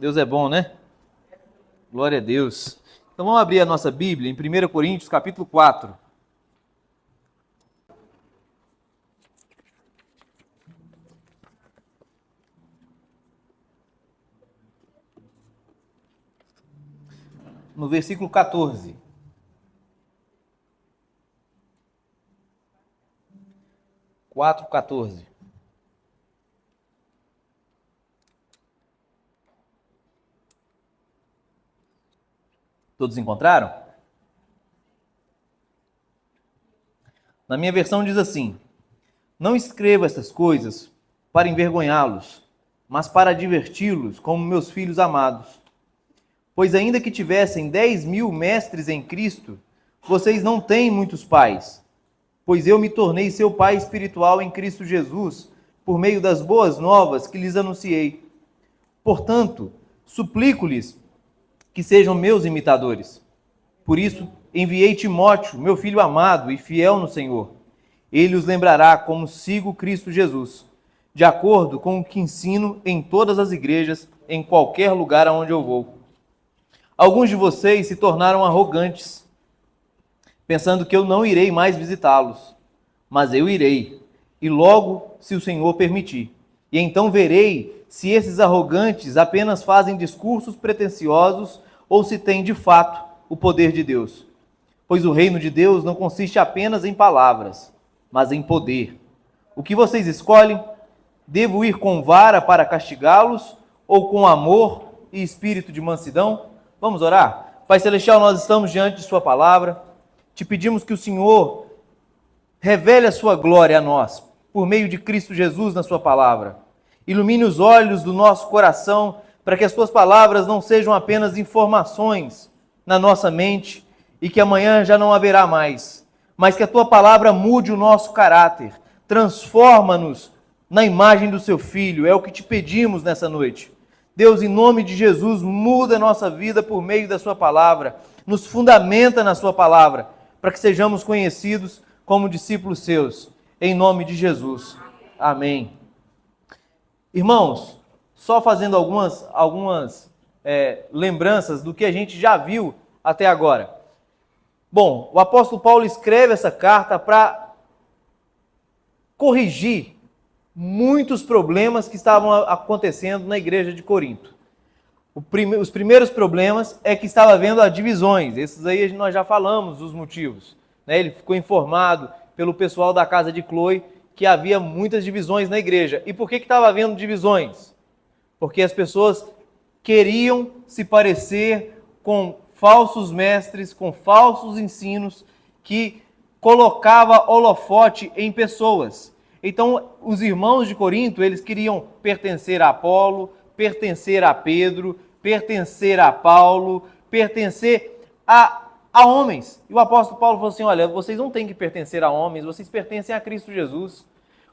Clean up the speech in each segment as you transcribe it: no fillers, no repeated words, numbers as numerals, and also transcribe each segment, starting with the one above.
Deus é bom, né? Glória a Deus. Então vamos abrir a nossa Bíblia em 1 Coríntios, capítulo 4. No versículo 14. Quatro, 14. Todos encontraram? Na minha versão diz assim: não escrevo essas coisas para envergonhá-los, mas para diverti-los como meus filhos amados. Pois ainda que tivessem 10.000 mestres em Cristo, vocês não têm muitos pais, pois eu me tornei seu pai espiritual em Cristo Jesus, por meio das boas novas que lhes anunciei. Portanto, suplico-lhes que sejam meus imitadores. Por isso, enviei Timóteo, meu filho amado e fiel no Senhor. Ele os lembrará como sigo Cristo Jesus, de acordo com o que ensino em todas as igrejas, em qualquer lugar aonde eu vou. Alguns de vocês se tornaram arrogantes, pensando que eu não irei mais visitá-los. Mas eu irei, e logo, se o Senhor permitir. E então verei se esses arrogantes apenas fazem discursos pretensiosos ou se têm de fato o poder de Deus. Pois o reino de Deus não consiste apenas em palavras, mas em poder. O que vocês escolhem? Devo ir com vara para castigá-los ou com amor e espírito de mansidão? Vamos orar? Pai Celestial, nós estamos diante de sua palavra. Te pedimos que o Senhor revele a sua glória a nós, por meio de Cristo Jesus na sua palavra. Ilumine os olhos do nosso coração, para que as tuas palavras não sejam apenas informações na nossa mente e que amanhã já não haverá mais, mas que a tua palavra mude o nosso caráter, transforma-nos na imagem do seu Filho, é o que te pedimos nessa noite. Deus, em nome de Jesus, muda a nossa vida por meio da sua palavra, nos fundamenta na sua palavra, para que sejamos conhecidos como discípulos seus, em nome de Jesus. Amém. Irmãos, só fazendo algumas lembranças do que a gente já viu até agora. Bom, o apóstolo Paulo escreve essa carta para corrigir muitos problemas que estavam acontecendo na igreja de Corinto. Os primeiros problemas é que estava havendo as divisões. Esses aí nós já falamos os motivos. Ele ficou informado pelo pessoal da casa de Cloe que havia muitas divisões na igreja. E por que estava havendo divisões? Porque as pessoas queriam se parecer com falsos mestres, com falsos ensinos que colocava holofote em pessoas. Então, os irmãos de Corinto, eles queriam pertencer a Apolo, pertencer a Pedro, pertencer a Paulo, pertencer a homens. E o apóstolo Paulo falou assim, olha, vocês não têm que pertencer a homens, vocês pertencem a Cristo Jesus.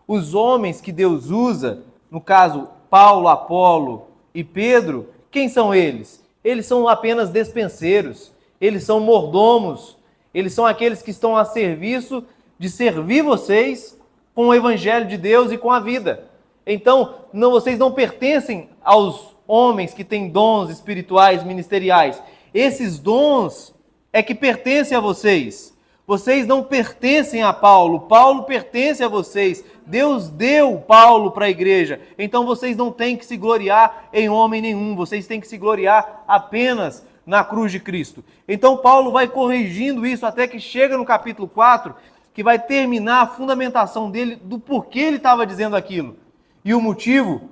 Os homens que Deus usa, no caso, Paulo, Apolo e Pedro, quem são eles? Eles são apenas despenseiros, eles são mordomos, eles são aqueles que estão a serviço de servir vocês com o evangelho de Deus e com a vida. Então, vocês não pertencem aos homens que têm dons espirituais, ministeriais. Esses dons é que pertencem a vocês. Vocês não pertencem a Paulo. Paulo pertence a vocês. Deus deu Paulo para a igreja. Então, vocês não têm que se gloriar em homem nenhum. Vocês têm que se gloriar apenas na cruz de Cristo. Então, Paulo vai corrigindo isso até que chega no capítulo 4, que vai terminar a fundamentação dele do porquê ele estava dizendo aquilo. E o motivo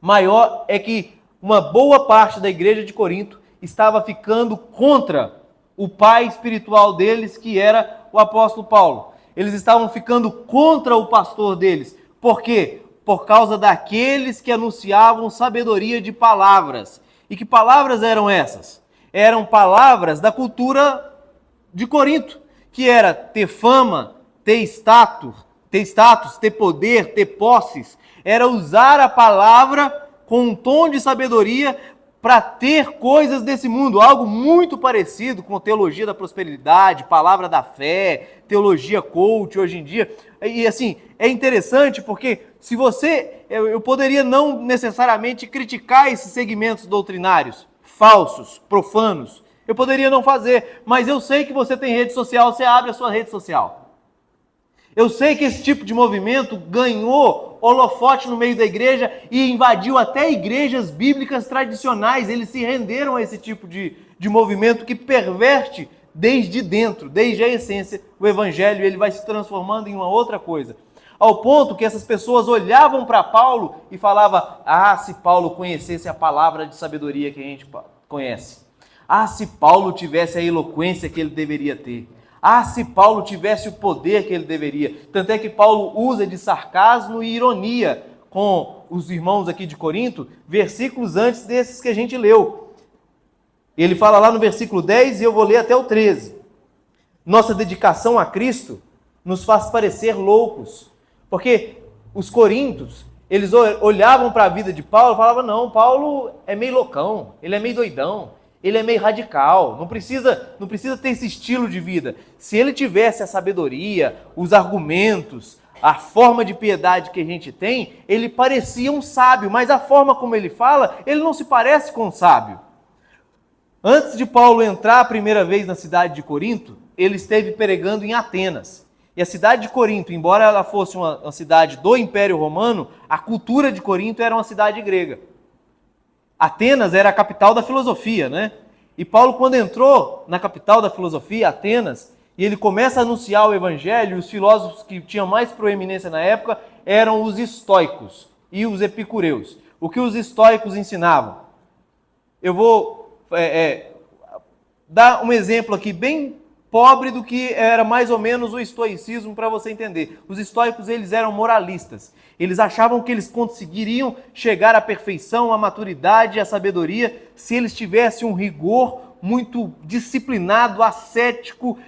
maior é que uma boa parte da igreja de Corinto estava ficando contra o pai espiritual deles, que era o apóstolo Paulo. Eles estavam ficando contra o pastor deles. Por quê? Por causa daqueles que anunciavam sabedoria de palavras. E que palavras eram essas? Eram palavras da cultura de Corinto, que era ter fama, ter status, ter poder, ter posses. Era usar a palavra com um tom de sabedoria para ter coisas desse mundo, algo muito parecido com teologia da prosperidade, palavra da fé, teologia coach hoje em dia. E assim, é interessante porque se você, eu poderia não necessariamente criticar esses segmentos doutrinários, falsos, profanos. Eu poderia não fazer, mas eu sei que você tem rede social, você abre a sua rede social. Eu sei que esse tipo de movimento ganhou holofote no meio da igreja e invadiu até igrejas bíblicas tradicionais. Eles se renderam a esse tipo de movimento que perverte desde dentro, desde a essência, o evangelho. Ele vai se transformando em uma outra coisa. Ao ponto que essas pessoas olhavam para Paulo e falavam: ah, se Paulo conhecesse a palavra de sabedoria que a gente conhece. Ah, se Paulo tivesse a eloquência que ele deveria ter. Ah, se Paulo tivesse o poder que ele deveria. Tanto é que Paulo usa de sarcasmo e ironia com os irmãos aqui de Corinto, versículos antes desses que a gente leu. Ele fala lá no versículo 10, e eu vou ler até o 13. Nossa dedicação a Cristo nos faz parecer loucos. Porque os coríntios, eles olhavam para a vida de Paulo e falavam: não, Paulo é meio loucão, ele é meio doidão, ele é meio radical, não precisa ter esse estilo de vida. Se ele tivesse a sabedoria, os argumentos, a forma de piedade que a gente tem, ele parecia um sábio, mas a forma como ele fala, ele não se parece com um sábio. Antes de Paulo entrar a primeira vez na cidade de Corinto, ele esteve pregando em Atenas. E a cidade de Corinto, embora ela fosse uma cidade do Império Romano, a cultura de Corinto era uma cidade grega. Atenas era a capital da filosofia, né? E Paulo, quando entrou na capital da filosofia, Atenas, e ele começa a anunciar o evangelho, os filósofos que tinham mais proeminência na época eram os estoicos e os epicureus. O que os estoicos ensinavam? Eu vou dar um exemplo aqui bem pobre do que era mais ou menos o estoicismo para você entender. Os estoicos, eles eram moralistas. Eles achavam que eles conseguiriam chegar à perfeição, à maturidade, à sabedoria, se eles tivessem um rigor muito disciplinado, ascético,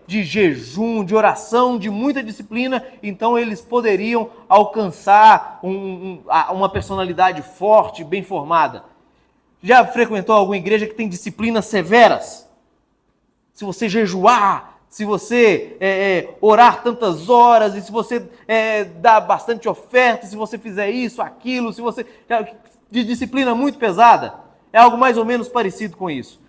de jejum, de oração, de muita disciplina. Então eles poderiam alcançar uma personalidade forte, bem formada. Já frequentou alguma igreja que tem disciplinas severas? Se você jejuar, se você orar tantas horas, e se você dar bastante oferta, se você fizer isso, aquilo, se você... de disciplina muito pesada. É algo mais ou menos parecido com isso.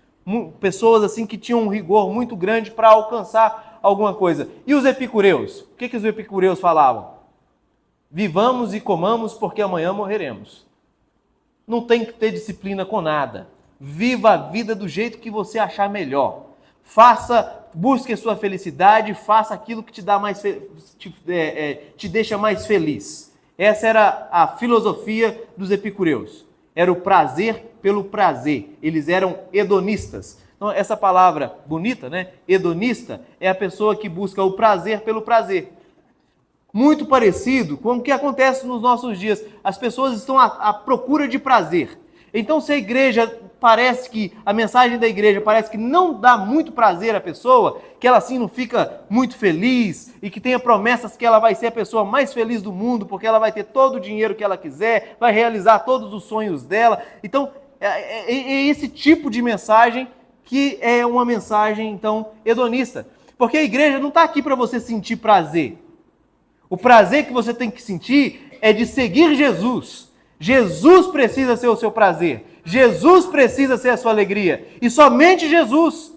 Pessoas assim que tinham um rigor muito grande para alcançar alguma coisa. E os epicureus? O que os epicureus falavam? Vivamos e comamos porque amanhã morreremos. Não tem que ter disciplina com nada. Viva a vida do jeito que você achar melhor. Busque a sua felicidade, faça aquilo que te deixa mais feliz. Essa era a filosofia dos epicureus. Era o prazer pelo prazer. Eles eram hedonistas. Então, essa palavra bonita, né? Hedonista, é a pessoa que busca o prazer pelo prazer. Muito parecido com o que acontece nos nossos dias. As pessoas estão à procura de prazer. Então, se a igreja parece que, a mensagem da igreja parece que não dá muito prazer à pessoa, que ela assim não fica muito feliz e que tenha promessas que ela vai ser a pessoa mais feliz do mundo porque ela vai ter todo o dinheiro que ela quiser, vai realizar todos os sonhos dela. Então, é esse tipo de mensagem que é uma mensagem, então, hedonista. Porque a igreja não está aqui para você sentir prazer. O prazer que você tem que sentir é de seguir Jesus. Jesus precisa ser o seu prazer. Jesus precisa ser a sua alegria. E somente Jesus.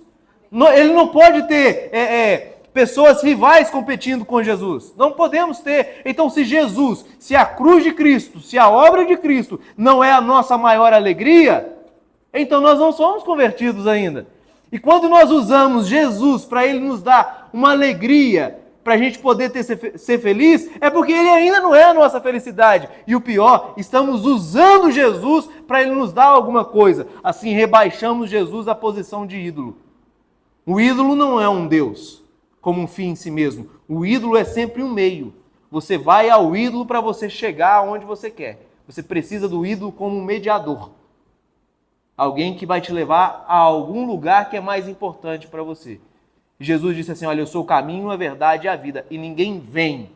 Ele não pode ter pessoas rivais competindo com Jesus. Não podemos ter. Então, se a cruz de Cristo, se a obra de Cristo não é a nossa maior alegria, então nós não somos convertidos ainda. E quando nós usamos Jesus para Ele nos dar uma alegria, para a gente poder ser feliz, é porque Ele ainda não é a nossa felicidade. E o pior, estamos usando Jesus para Ele nos dar alguma coisa. Assim, rebaixamos Jesus à posição de ídolo. O ídolo não é um Deus, como um fim em si mesmo. O ídolo é sempre um meio. Você vai ao ídolo para você chegar aonde você quer. Você precisa do ídolo como um mediador. Alguém que vai te levar a algum lugar que é mais importante para você. Jesus disse assim: olha, eu sou o caminho, a verdade e a vida, e ninguém vem,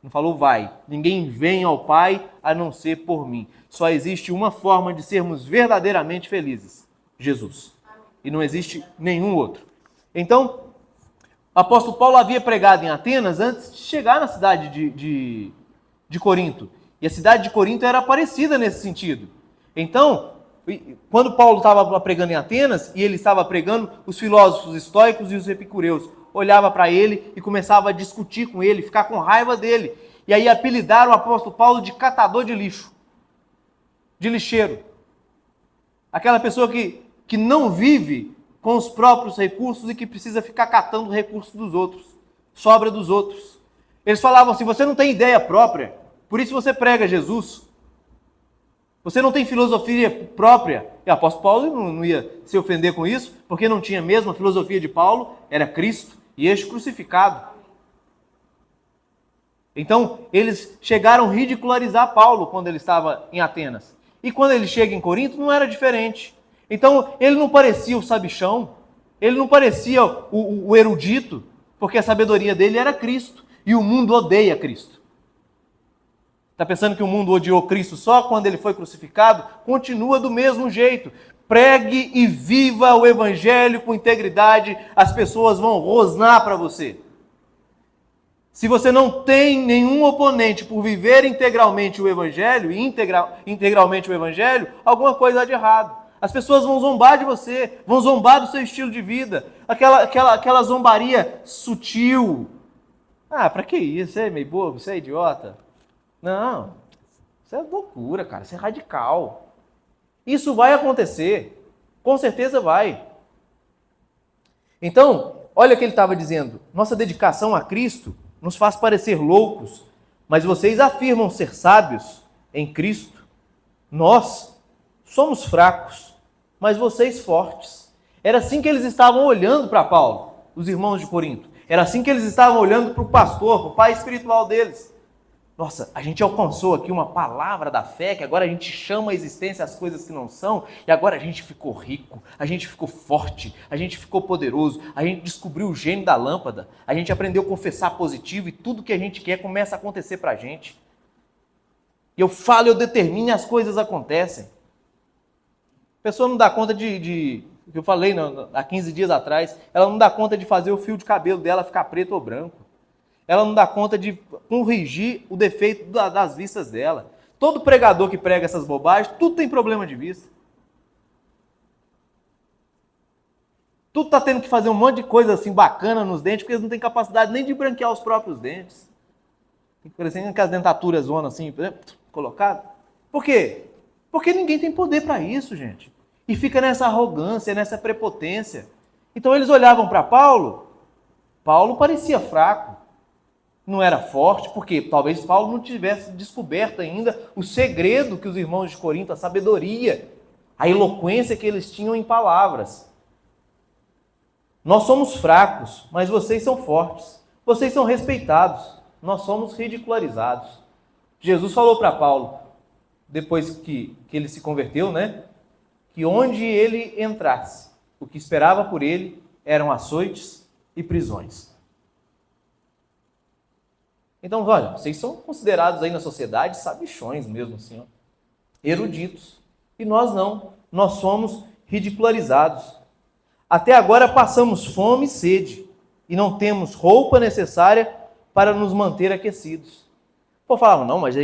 não falou vai, ninguém vem ao Pai a não ser por mim. Só existe uma forma de sermos verdadeiramente felizes: Jesus. E não existe nenhum outro. Então, o apóstolo Paulo havia pregado em Atenas antes de chegar na cidade de Corinto. E a cidade de Corinto era parecida nesse sentido. Então, quando Paulo estava pregando em Atenas, e ele estava pregando, os filósofos estoicos e os epicureus olhavam para ele e começavam a discutir com ele, ficar com raiva dele. E aí apelidaram o apóstolo Paulo de catador de lixo, de lixeiro. Aquela pessoa que não vive com os próprios recursos e que precisa ficar catando recursos dos outros, sobra dos outros. Eles falavam assim, você não tem ideia própria, por isso você prega Jesus. Você não tem filosofia própria. E o apóstolo Paulo não ia se ofender com isso, porque não tinha mesmo. A filosofia de Paulo era Cristo e este crucificado. Então, eles chegaram a ridicularizar Paulo quando ele estava em Atenas. E quando ele chega em Corinto, não era diferente. Então, ele não parecia o sabichão, ele não parecia o erudito, porque a sabedoria dele era Cristo. E o mundo odeia Cristo. Está pensando que o mundo odiou Cristo só quando ele foi crucificado? Continua do mesmo jeito. Pregue e viva o evangelho com integridade, as pessoas vão rosnar para você. Se você não tem nenhum oponente por viver integralmente o evangelho, integralmente o evangelho, alguma coisa há de errado. As pessoas vão zombar de você, vão zombar do seu estilo de vida, aquela zombaria sutil. Ah, para que isso? Você é meio bobo, você é idiota? Não, isso é loucura, cara, isso é radical. Isso vai acontecer, com certeza vai. Então, olha o que ele estava dizendo, nossa dedicação a Cristo nos faz parecer loucos, mas vocês afirmam ser sábios em Cristo. Nós somos fracos, mas vocês fortes. Era assim que eles estavam olhando para Paulo, os irmãos de Corinto. Era assim que eles estavam olhando para o pastor, para o pai espiritual deles. Nossa, a gente alcançou aqui uma palavra da fé, que agora a gente chama a existência as coisas que não são, e agora a gente ficou rico, a gente ficou forte, a gente ficou poderoso, a gente descobriu o gênio da lâmpada, a gente aprendeu a confessar positivo e tudo que a gente quer começa a acontecer para a gente. Eu falo, eu determino e as coisas acontecem. A pessoa não dá conta que eu falei há 15 dias atrás, ela não dá conta de fazer o fio de cabelo dela ficar preto ou branco. Ela não dá conta de corrigir o defeito das vistas dela. Todo pregador que prega essas bobagens, tudo tem problema de vista. Tudo está tendo que fazer um monte de coisa assim bacana nos dentes, porque eles não têm capacidade nem de branquear os próprios dentes. Parecendo aquelas dentaturas zonas assim, por exemplo, colocadas. Por quê? Porque ninguém tem poder para isso, gente. E fica nessa arrogância, nessa prepotência. Então eles olhavam para Paulo, Paulo parecia fraco. Não era forte, porque talvez Paulo não tivesse descoberto ainda o segredo que os irmãos de Corinto, a sabedoria, a eloquência que eles tinham em palavras. Nós somos fracos, mas vocês são fortes. Vocês são respeitados, nós somos ridicularizados. Jesus falou para Paulo, depois que ele se converteu, que onde ele entrasse, o que esperava por ele eram açoites e prisões. Então, olha, vocês são considerados aí na sociedade sabichões mesmo, assim, eruditos. E nós não, nós somos ridicularizados. Até agora passamos fome e sede, e não temos roupa necessária para nos manter aquecidos. Pô, falavam, não, mas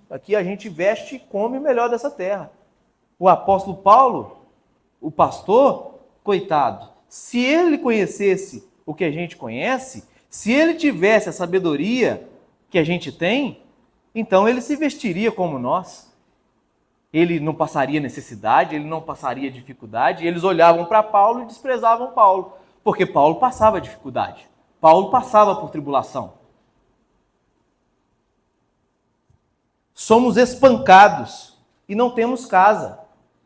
aqui a gente veste e come o melhor dessa terra. O apóstolo Paulo, o pastor, coitado, se ele conhecesse o que a gente conhece, se ele tivesse a sabedoria que a gente tem, então ele se vestiria como nós. Ele não passaria necessidade, ele não passaria dificuldade. Eles olhavam para Paulo e desprezavam Paulo, porque Paulo passava dificuldade. Paulo passava por tribulação. Somos espancados e não temos casa.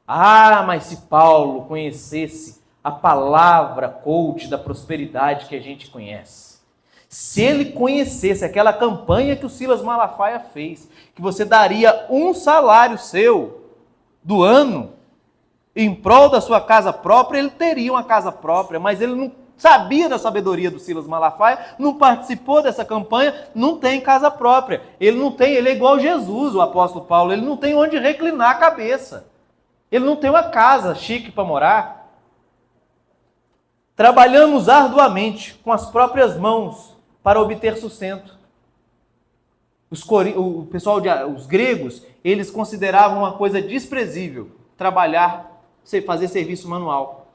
Ah, mas se Paulo conhecesse a palavra coach da prosperidade que a gente conhece, se ele conhecesse aquela campanha que o Silas Malafaia fez, que você daria um salário seu do ano em prol da sua casa própria, ele teria uma casa própria, mas ele não sabia da sabedoria do Silas Malafaia, não participou dessa campanha, não tem casa própria. Ele é igual Jesus, o apóstolo Paulo, ele não tem onde reclinar a cabeça. Ele não tem uma casa chique para morar. Trabalhamos arduamente com as próprias mãos para obter sustento. O pessoal, os gregos, eles consideravam uma coisa desprezível trabalhar, fazer serviço manual.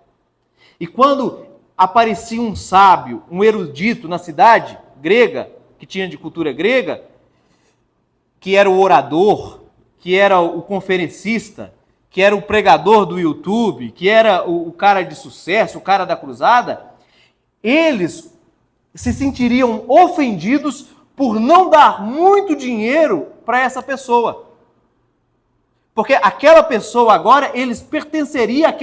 E quando aparecia um sábio, um erudito na cidade grega, que tinha de cultura grega, que era o orador, que era o conferencista, que era o pregador do YouTube, que era o cara de sucesso, o cara da cruzada, eles se sentiriam ofendidos por não dar muito dinheiro para essa pessoa. Porque aquela pessoa agora, eles pertenceria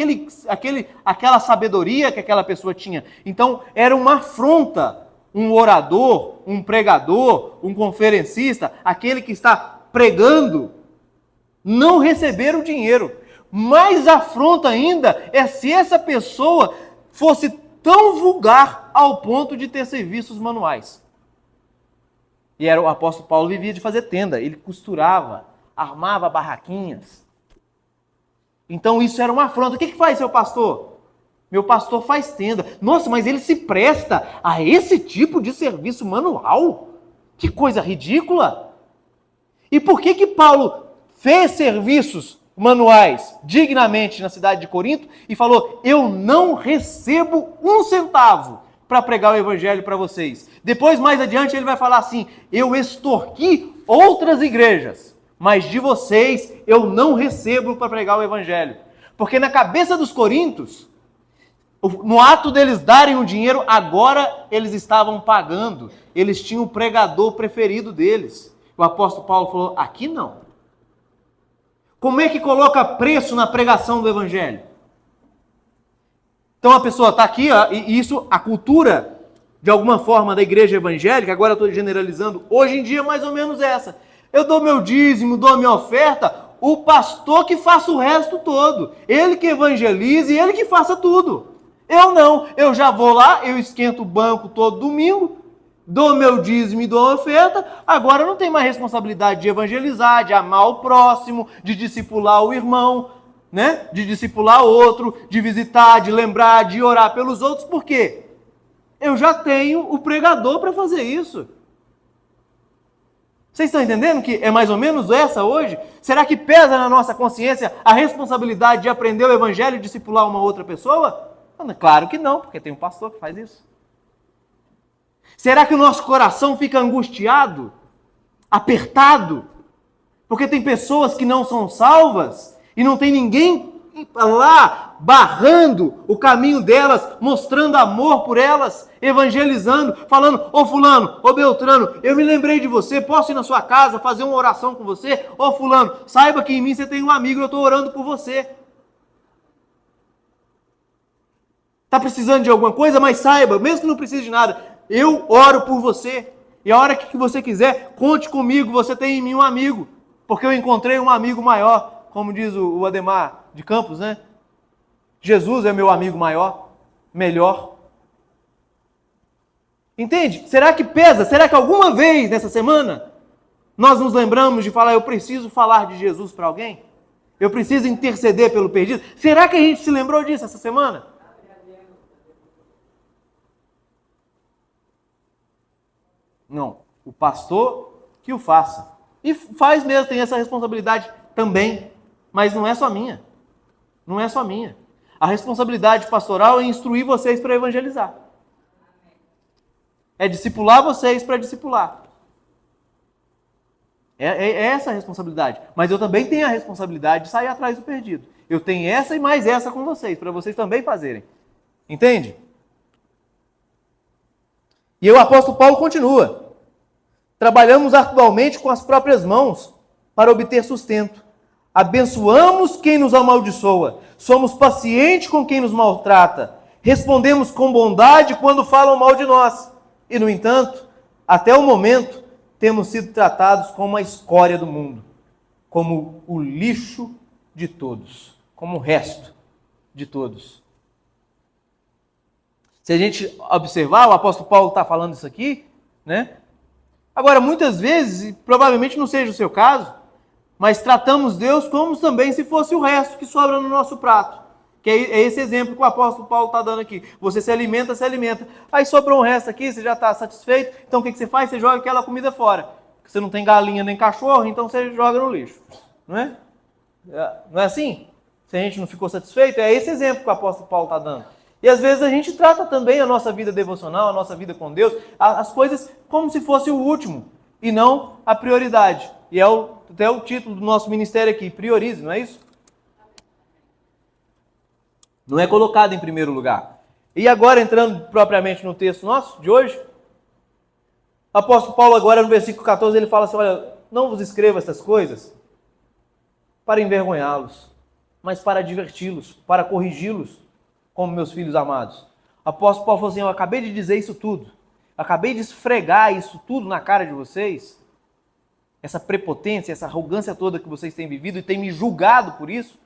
àquela sabedoria que aquela pessoa tinha. Então, era uma afronta um orador, um pregador, um conferencista, aquele que está pregando, não receber o dinheiro. Mais afronta ainda é se essa pessoa fosse tão vulgar ao ponto de ter serviços manuais. E era o apóstolo Paulo vivia de fazer tenda, ele costurava, armava barraquinhas. Então isso era uma afronta. O que faz seu pastor? Meu pastor faz tenda. Nossa, mas ele se presta a esse tipo de serviço manual? Que coisa ridícula! E por que Paulo fez serviços manuais dignamente na cidade de Corinto e falou, eu não recebo um centavo para pregar o evangelho para vocês. Depois, mais adiante, ele vai falar assim, eu extorqui outras igrejas, mas de vocês eu não recebo para pregar o evangelho. Porque na cabeça dos coríntios, no ato deles darem o dinheiro, agora eles estavam pagando. Eles tinham o pregador preferido deles. O apóstolo Paulo falou, aqui não. Como é que coloca preço na pregação do evangelho? Então a pessoa está aqui, ó, e isso, a cultura, de alguma forma, da igreja evangélica, agora eu estou generalizando, hoje em dia é mais ou menos essa. Eu dou meu dízimo, dou a minha oferta, o pastor que faça o resto todo. Ele que evangelize e ele que faça tudo. Eu não, eu já vou lá, eu esquento o banco todo domingo, dou meu dízimo e dou a oferta, agora eu não tenho mais responsabilidade de evangelizar, de amar o próximo, de discipular o irmão, né? De discipular outro, de visitar, de lembrar, de orar pelos outros. Por quê? Eu já tenho o pregador para fazer isso. Vocês estão entendendo que é mais ou menos essa hoje? Será que pesa na nossa consciência a responsabilidade de aprender o evangelho e discipular uma outra pessoa? Claro que não, porque tem um pastor que faz isso. Será que o nosso coração fica angustiado, apertado? Porque tem pessoas que não são salvas e não tem ninguém lá barrando o caminho delas, mostrando amor por elas, evangelizando, falando, ô fulano, ô Beltrano, eu me lembrei de você, posso ir na sua casa fazer uma oração com você? Ô fulano, saiba que em mim você tem um amigo, eu estou orando por você. Está precisando de alguma coisa? Mas saiba, mesmo que não precise de nada, eu oro por você. E a hora que você quiser, conte comigo, você tem em mim um amigo. Porque eu encontrei um amigo maior, como diz o Ademar de Campos, né? Jesus é meu amigo maior, melhor. Entende? Será que pesa? Será que alguma vez nessa semana nós nos lembramos de falar, eu preciso falar de Jesus para alguém? Eu preciso interceder pelo perdido? Será que a gente se lembrou disso essa semana? Não, o pastor que o faça. E faz mesmo, tem essa responsabilidade também. Mas não é só minha. Não é só minha. A responsabilidade pastoral é instruir vocês para evangelizar. É discipular vocês para discipular. É essa a responsabilidade. Mas eu também tenho a responsabilidade de sair atrás do perdido. Eu tenho essa e mais essa com vocês, para vocês também fazerem. Entende? E o apóstolo Paulo continua. Trabalhamos arduamente com as próprias mãos para obter sustento. Abençoamos quem nos amaldiçoa. Somos pacientes com quem nos maltrata. Respondemos com bondade quando falam mal de nós. E, no entanto, até o momento, temos sido tratados como a escória do mundo, como o lixo de todos, como o resto de todos. Se a gente observar, o apóstolo Paulo está falando isso aqui, né? Agora, muitas vezes, e provavelmente não seja o seu caso, mas tratamos Deus como também se fosse o resto que sobra no nosso prato. Que é esse exemplo que o apóstolo Paulo está dando aqui. Você se alimenta. Aí sobrou um resto aqui, você já está satisfeito, então o que você faz? Você joga aquela comida fora. Porque você não tem galinha nem cachorro, então você joga no lixo. Não é? Não é assim? Se a gente não ficou satisfeito, é esse exemplo que o apóstolo Paulo está dando. E às vezes a gente trata também a nossa vida devocional, a nossa vida com Deus, as coisas como se fosse o último e não a prioridade. E é até o título do nosso ministério aqui, priorize, não é isso? Não é colocado em primeiro lugar. E agora, entrando propriamente no texto nosso de hoje, o apóstolo Paulo agora no versículo 14, ele fala assim, olha, não vos escrevo essas coisas para envergonhá-los, mas para diverti-los, para corrigi-los, como meus filhos amados. O apóstolo Paulo falou assim, eu acabei de dizer isso tudo, acabei de esfregar isso tudo na cara de vocês, essa prepotência, essa arrogância toda que vocês têm vivido e têm me julgado por isso,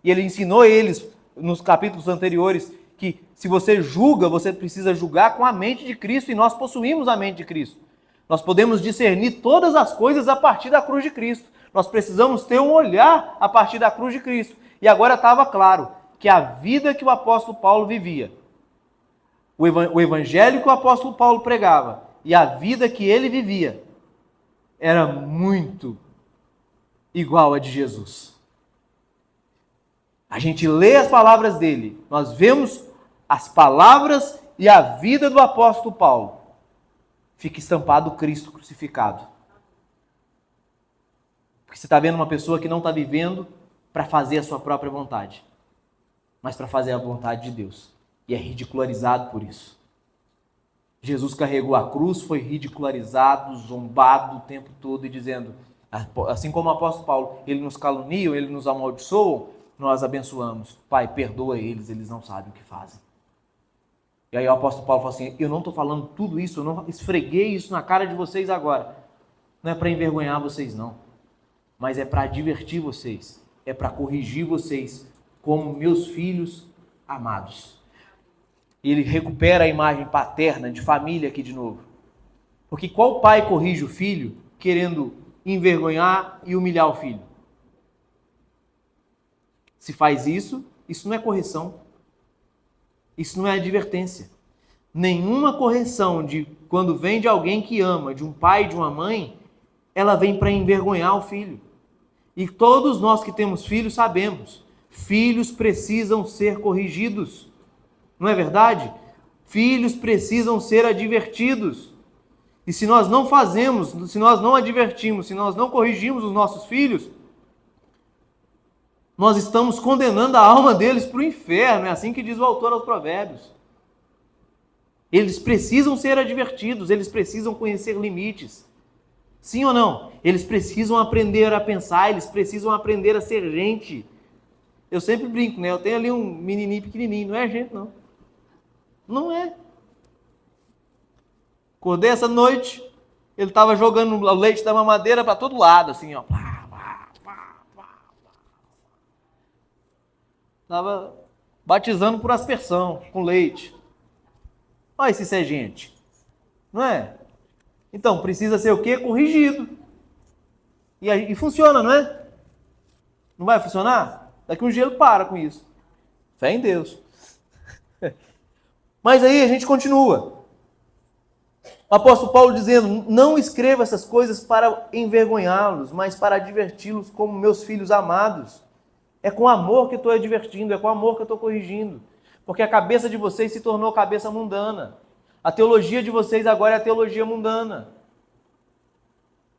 e ele ensinou eles nos capítulos anteriores que se você julga, você precisa julgar com a mente de Cristo, e nós possuímos a mente de Cristo. Nós podemos discernir todas as coisas a partir da cruz de Cristo. Nós precisamos ter um olhar a partir da cruz de Cristo. E agora estava claro que a vida que o apóstolo Paulo vivia, o evangelho que o apóstolo Paulo pregava e a vida que ele vivia era muito igual a de Jesus. A gente lê as palavras dele, nós vemos as palavras e a vida do apóstolo Paulo. Fica estampado Cristo crucificado. Porque você está vendo uma pessoa que não está vivendo para fazer a sua própria vontade, mas para fazer a vontade de Deus. E é ridicularizado por isso. Jesus carregou a cruz, foi ridicularizado, zombado o tempo todo e dizendo, assim como o apóstolo Paulo, ele nos calunia, ele nos amaldiçoa, nós abençoamos. Pai, perdoa eles, eles não sabem o que fazem. E aí o apóstolo Paulo fala assim, eu não estou falando tudo isso, eu não esfreguei isso na cara de vocês agora. Não é para envergonhar vocês não, mas é para divertir vocês, é para corrigir vocês como meus filhos amados. E ele recupera a imagem paterna de família aqui de novo. Porque qual pai corrige o filho querendo envergonhar e humilhar o filho? Se faz isso, isso não é correção. Isso não é advertência. Nenhuma correção de quando vem de alguém que ama, de um pai, de uma mãe, ela vem para envergonhar o filho. E todos nós que temos filhos sabemos, filhos precisam ser corrigidos. Não é verdade? Filhos precisam ser advertidos. E se nós não fazemos, se nós não advertimos, se nós não corrigimos os nossos filhos, nós estamos condenando a alma deles para o inferno, é assim que diz o autor aos Provérbios. Eles precisam ser advertidos, eles precisam conhecer limites. Sim ou não? Eles precisam aprender a pensar, eles precisam aprender a ser gente. Eu sempre brinco, né? Eu tenho ali um menininho pequenininho, não é gente não. Não é. Acordei essa noite, ele estava jogando o leite da mamadeira para todo lado, assim, ó. Estava batizando por aspersão, com leite. Olha se isso é gente. Não é? Então, precisa ser o quê? Corrigido. E funciona, não é? Não vai funcionar? Daqui um dia ele para com isso. Fé em Deus. Mas aí a gente continua. O apóstolo Paulo dizendo, não escreva essas coisas para envergonhá-los, mas para adverti-los como meus filhos amados. É com amor que eu estou advertindo, é com amor que eu estou corrigindo. Porque a cabeça de vocês se tornou cabeça mundana. A teologia de vocês agora é a teologia mundana.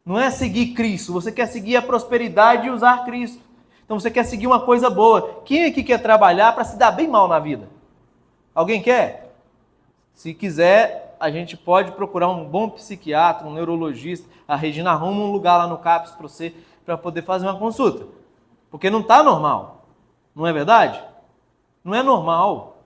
Não é seguir Cristo, você quer seguir a prosperidade e usar Cristo. Então você quer seguir uma coisa boa. Quem aqui quer trabalhar para se dar bem mal na vida? Alguém quer? Se quiser, a gente pode procurar um bom psiquiatra, um neurologista. A Regina arruma um lugar lá no CAPS para você, para poder fazer uma consulta. Porque não está normal. Não é verdade? Não é normal.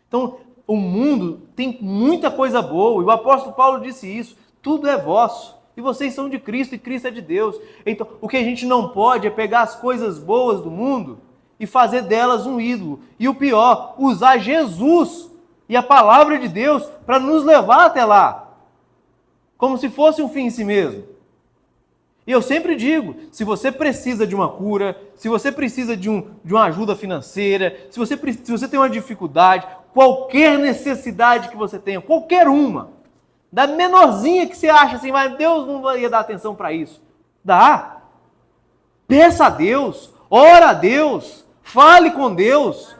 Então, o mundo tem muita coisa boa. E o apóstolo Paulo disse isso. Tudo é vosso. E vocês são de Cristo e Cristo é de Deus. Então, o que a gente não pode é pegar as coisas boas do mundo e fazer delas um ídolo. E o pior, usar Jesus e a palavra de Deus para nos levar até lá. Como se fosse um fim em si mesmo. E eu sempre digo, se você precisa de uma cura, se você precisa de uma ajuda financeira, se você tem uma dificuldade, qualquer necessidade que você tenha, qualquer uma, Da menorzinha que você acha assim, mas Deus não ia dar atenção para isso. Dá. Peça a Deus, ora a Deus, fale com Deus.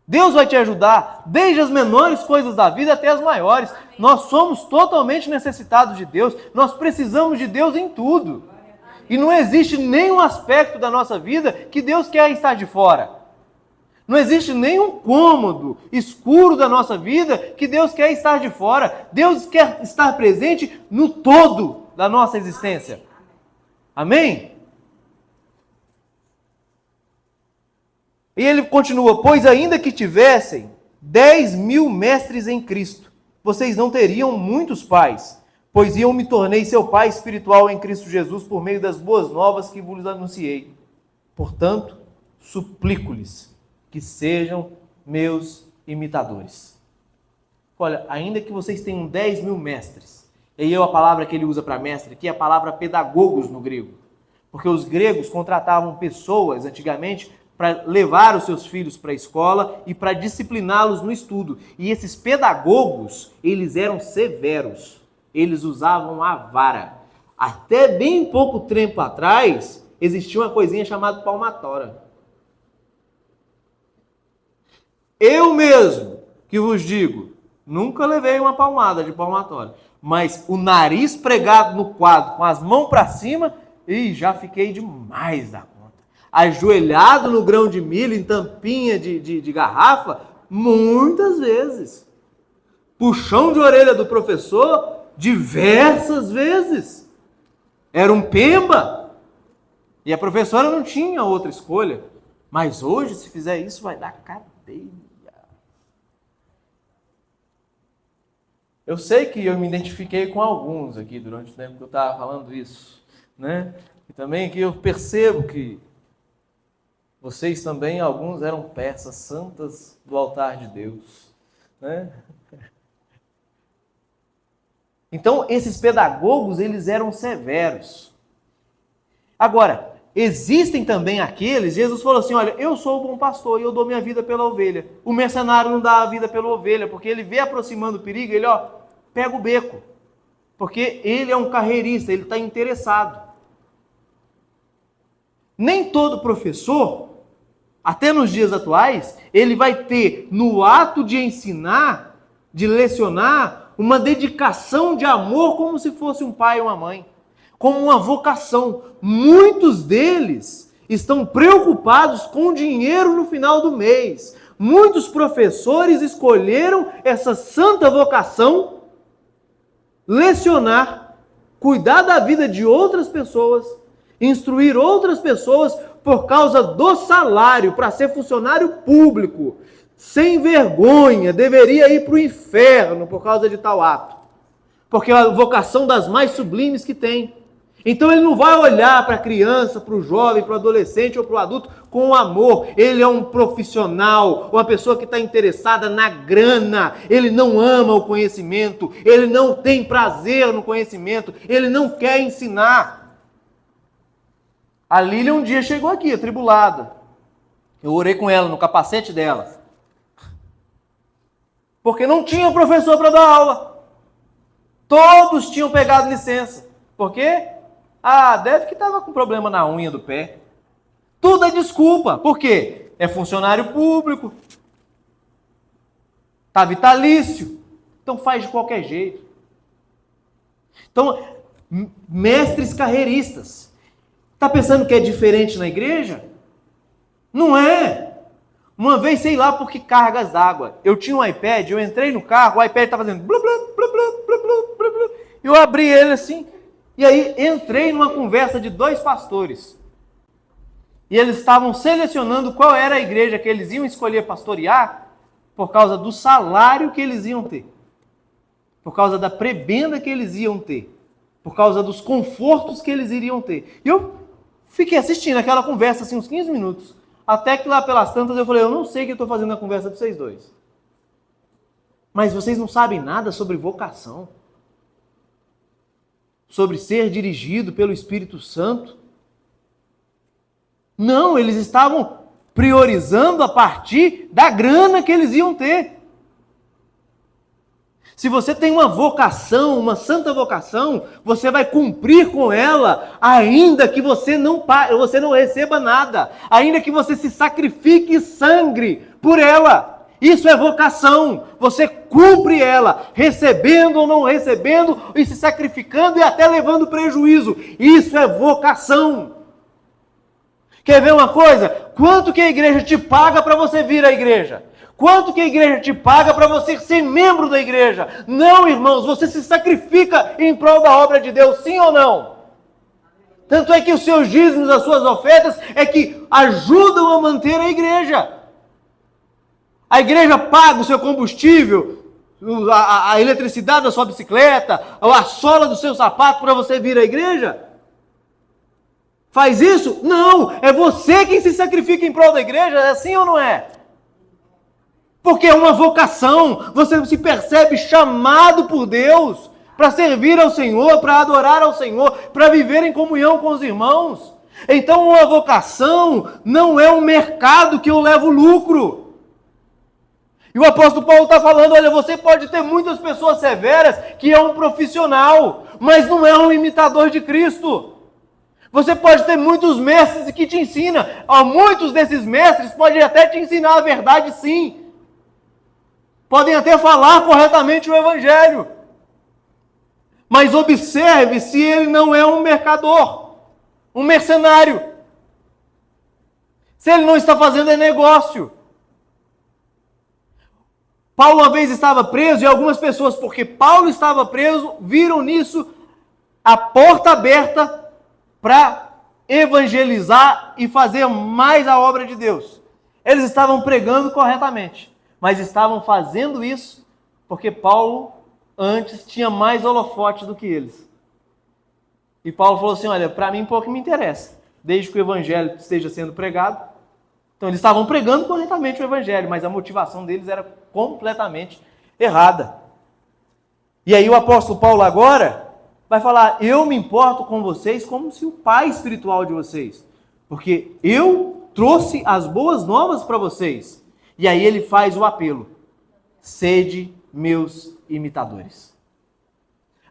Deus vai te ajudar, desde as menores coisas da vida até as maiores. Nós somos totalmente necessitados de Deus, nós precisamos de Deus em tudo. E não existe nenhum aspecto da nossa vida que Deus quer estar de fora. Não existe nenhum cômodo escuro da nossa vida que Deus quer estar de fora. Deus quer estar presente no todo da nossa existência. Amém? E ele continua, pois ainda que tivessem 10.000 mestres em Cristo, vocês não teriam muitos pais, pois eu me tornei seu pai espiritual em Cristo Jesus por meio das boas novas que vos anunciei. Portanto, suplico-lhes que sejam meus imitadores. Olha, ainda que vocês tenham 10.000 mestres, e aí a palavra que ele usa para mestre aqui é a palavra pedagogos no grego, porque os gregos contratavam pessoas antigamente para levar os seus filhos para a escola e para discipliná-los no estudo. E esses pedagogos, eles eram severos, eles usavam a vara. Até bem pouco tempo atrás, existia uma coisinha chamada palmatória. Eu mesmo, que vos digo, nunca levei uma palmada de palmatória, mas o nariz pregado no quadro, com as mãos para cima, e já fiquei demais da conta. Ajoelhado no grão de milho, em tampinha de garrafa, muitas vezes. Puxão de orelha do professor, diversas vezes. Era um pemba. E a professora não tinha outra escolha. Mas hoje, se fizer isso, vai dar cadeia. Eu sei que eu me identifiquei com alguns aqui durante o tempo que eu estava falando isso, né? E também que eu percebo que vocês também, alguns eram peças santas do altar de Deus, né? Então, esses pedagogos, eles eram severos. Agora, existem também aqueles, Jesus falou assim, olha, eu sou o bom pastor e eu dou minha vida pela ovelha. O mercenário não dá a vida pela ovelha, porque ele vê aproximando o perigo, ele, pega o beco. Porque ele é um carreirista, ele está interessado. Nem todo professor, até nos dias atuais, ele vai ter, no ato de ensinar, de lecionar, uma dedicação de amor como se fosse um pai ou uma mãe. Como uma vocação. Muitos deles estão preocupados com o dinheiro no final do mês. Muitos professores escolheram essa santa vocação, lecionar, cuidar da vida de outras pessoas, instruir outras pessoas por causa do salário, para ser funcionário público, sem vergonha, deveria ir para o inferno por causa de tal ato. Porque é a vocação das mais sublimes que tem. Então ele não vai olhar para a criança, para o jovem, para o adolescente ou para o adulto com amor. Ele é um profissional, uma pessoa que está interessada na grana. Ele não ama o conhecimento, ele não tem prazer no conhecimento, ele não quer ensinar. A Lília um dia chegou aqui, atribulada. Eu orei com ela no capacete dela. Porque não tinha professor para dar aula. Todos tinham pegado licença. Por quê? Deve que estava com problema na unha do pé. Tudo é desculpa. Por quê? É funcionário público. Está vitalício. Então faz de qualquer jeito. Então, mestres carreiristas. Está pensando que é diferente na igreja? Não é. Uma vez, sei lá por que cargas d'água. Eu tinha um iPad, eu entrei no carro, o iPad estava fazendo blá, blá, blá, blá, blá, blá, blá. Eu abri ele assim, e aí entrei numa conversa de 2 pastores. E eles estavam selecionando qual era a igreja que eles iam escolher pastorear por causa do salário que eles iam ter. Por causa da prebenda que eles iam ter. Por causa dos confortos que eles iriam ter. E eu fiquei assistindo aquela conversa assim uns 15 minutos. Até que lá pelas tantas eu falei, eu não sei o que eu estou fazendo na conversa de vocês dois. Mas vocês não sabem nada sobre vocação. Sobre ser dirigido pelo Espírito Santo. Não, eles estavam priorizando a partir da grana que eles iam ter. Se você tem uma vocação, uma santa vocação, você vai cumprir com ela, ainda que você não receba nada, ainda que você se sacrifique e sangre por ela. Isso é vocação. Você cumpre ela, recebendo ou não recebendo, e se sacrificando e até levando prejuízo. Isso é vocação. Quer ver uma coisa? Quanto que a igreja te paga para você vir à igreja? Quanto que a igreja te paga para você ser membro da igreja? Não, irmãos, você se sacrifica em prol da obra de Deus, sim ou não? Tanto é que os seus dízimos, as suas ofertas, é que ajudam a manter a igreja. A igreja paga o seu combustível, a eletricidade da sua bicicleta, a sola do seu sapato para você vir à igreja? Faz isso? Não, é você quem se sacrifica em prol da igreja, é assim ou não é? Porque é uma vocação, você se percebe chamado por Deus para servir ao Senhor, para adorar ao Senhor, para viver em comunhão com os irmãos. Então uma vocação não é um mercado que eu levo lucro. E o apóstolo Paulo está falando, olha, você pode ter muitas pessoas severas que é um profissional, mas não é um imitador de Cristo. Você pode ter muitos mestres que te ensinam. Muitos desses mestres podem até te ensinar a verdade, sim. Podem até falar corretamente o evangelho. Mas observe se ele não é um mercador, um mercenário. Se ele não está fazendo negócio. Paulo uma vez estava preso e algumas pessoas, porque Paulo estava preso, viram nisso a porta aberta para evangelizar e fazer mais a obra de Deus. Eles estavam pregando corretamente, mas estavam fazendo isso porque Paulo antes tinha mais holofote do que eles. E Paulo falou assim, olha, para mim pouco me interessa, desde que o evangelho esteja sendo pregado. Então eles estavam pregando corretamente o evangelho, mas a motivação deles era completamente errada. E aí o apóstolo Paulo agora vai falar, eu me importo com vocês como se o pai espiritual de vocês, porque eu trouxe as boas novas para vocês. E aí ele faz o apelo, sede meus imitadores.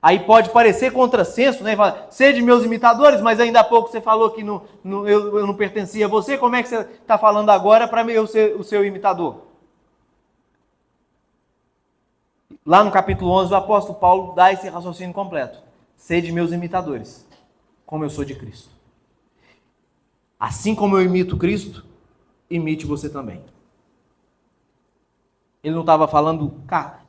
Aí pode parecer contrassenso, né? Fala, sede meus imitadores, mas ainda há pouco você falou que eu não pertencia a você, como é que você está falando agora para eu ser o seu imitador? Lá no capítulo 11, o apóstolo Paulo dá esse raciocínio completo. Sede meus imitadores, como eu sou de Cristo. Assim como eu imito Cristo, imite você também. Ele não estava falando,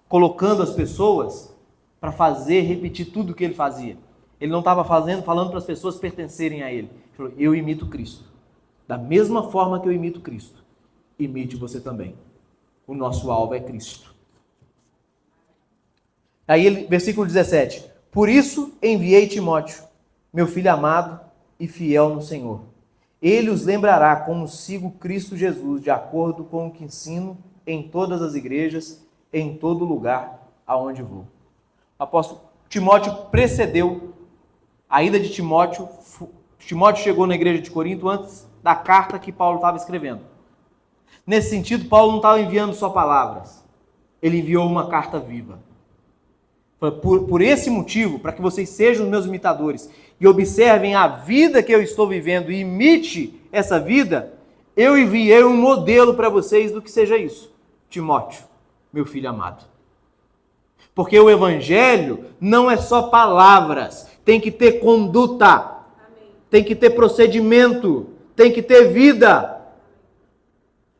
colocando as pessoas para repetir tudo o que ele fazia. Ele não estava falando para as pessoas pertencerem a ele. Ele falou, eu imito Cristo. Da mesma forma que eu imito Cristo, imite você também. O nosso alvo é Cristo. Aí, versículo 17. Por isso enviei Timóteo, meu filho amado e fiel no Senhor. Ele os lembrará como sigo Cristo Jesus, de acordo com o que ensino em todas as igrejas, em todo lugar aonde vou. O apóstolo Timóteo precedeu a ida de Timóteo. Timóteo chegou na igreja de Corinto antes da carta que Paulo estava escrevendo. Nesse sentido, Paulo não estava enviando só palavras. Ele enviou uma carta viva. Por esse motivo, para que vocês sejam meus imitadores e observem a vida que eu estou vivendo e imite essa vida, eu enviei um modelo para vocês do que seja isso. Timóteo, meu filho amado. Porque o evangelho não é só palavras, tem que ter conduta, tem que ter procedimento, tem que ter vida.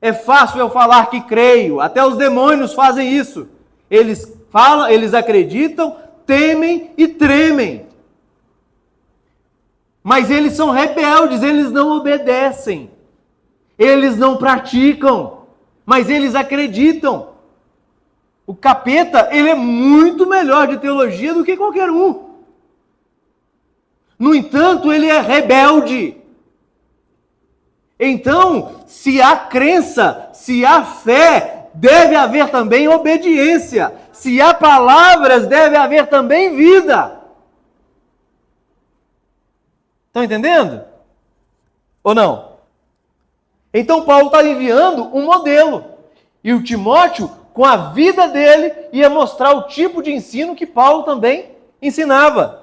É fácil eu falar que creio, até os demônios fazem isso. Eles falam, eles acreditam, temem e tremem. Mas eles são rebeldes, eles não obedecem. Eles não praticam, mas eles acreditam. O capeta, ele é muito melhor de teologia do que qualquer um. No entanto, ele é rebelde. Então, se há crença, se há fé, deve haver também obediência. Se há palavras, deve haver também vida. Estão entendendo? Ou não? Então, Paulo está enviando um modelo. E o Timóteo com a vida dele, ia mostrar o tipo de ensino que Paulo também ensinava.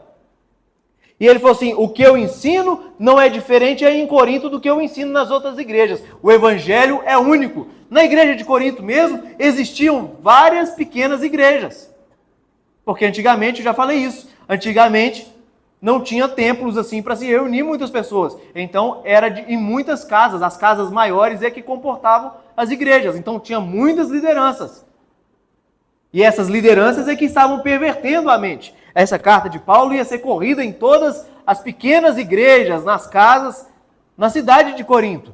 E ele falou assim, o que eu ensino não é diferente aí em Corinto do que eu ensino nas outras igrejas. O evangelho é único. Na igreja de Corinto mesmo, existiam várias pequenas igrejas. Porque antigamente, eu já falei isso, antigamente não tinha templos assim para se reunir muitas pessoas. Então era em muitas casas, as casas maiores é que comportavam as igrejas. Então tinha muitas lideranças. E essas lideranças é que estavam pervertendo a mente. Essa carta de Paulo ia ser corrida em todas as pequenas igrejas, nas casas, na cidade de Corinto.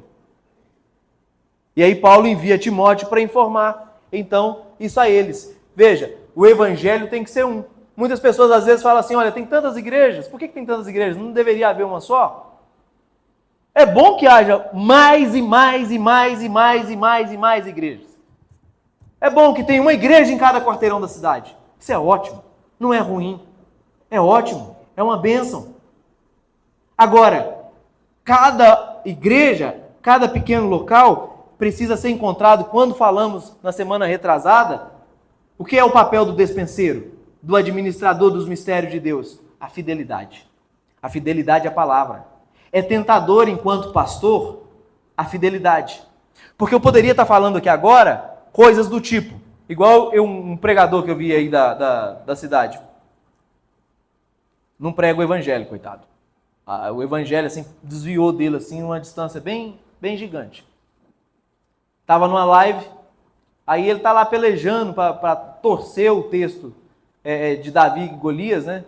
E aí Paulo envia Timóteo para informar, então, isso a eles. Veja, o evangelho tem que ser um. Muitas pessoas às vezes falam assim, olha, tem tantas igrejas, por que tem tantas igrejas? Não deveria haver uma só? É bom que haja mais e mais e mais e mais e mais e mais igrejas. É bom que tenha uma igreja em cada quarteirão da cidade. Isso é ótimo, não é ruim. É ótimo, é uma bênção. Agora, cada igreja, cada pequeno local precisa ser encontrado, quando falamos na semana retrasada, o que é o papel do despenseiro, do administrador dos mistérios de Deus? A fidelidade. A fidelidade à palavra. É tentador, enquanto pastor, a fidelidade. Porque eu poderia estar falando aqui agora coisas do tipo, igual um pregador que eu vi aí da cidade. Não prega o evangelho, coitado. O evangelho assim, desviou dele assim, uma distância bem gigante. Estava numa live, aí ele está lá pelejando para torcer o texto de Davi e Golias, né?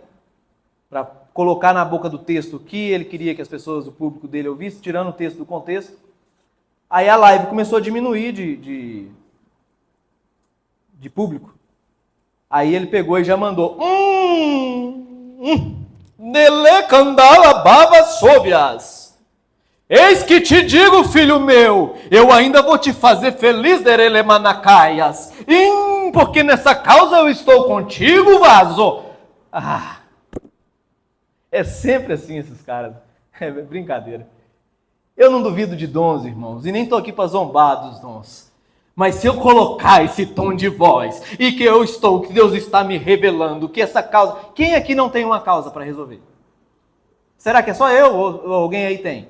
Para colocar na boca do texto o que ele queria que as pessoas do público dele ouvissem, tirando o texto do contexto. Aí a live começou a diminuir de público. Aí ele pegou e já mandou Nele candala baba sóvias. Eis que te digo, filho meu, eu ainda vou te fazer feliz, derele manacaias. Porque nessa causa eu estou contigo, vaso. É sempre assim esses caras. É brincadeira. Eu não duvido de dons, irmãos, e nem estou aqui para zombar dos dons. Mas se eu colocar esse tom de voz e que que Deus está me revelando que essa causa... Quem aqui não tem uma causa para resolver? Será que é só eu ou alguém aí tem?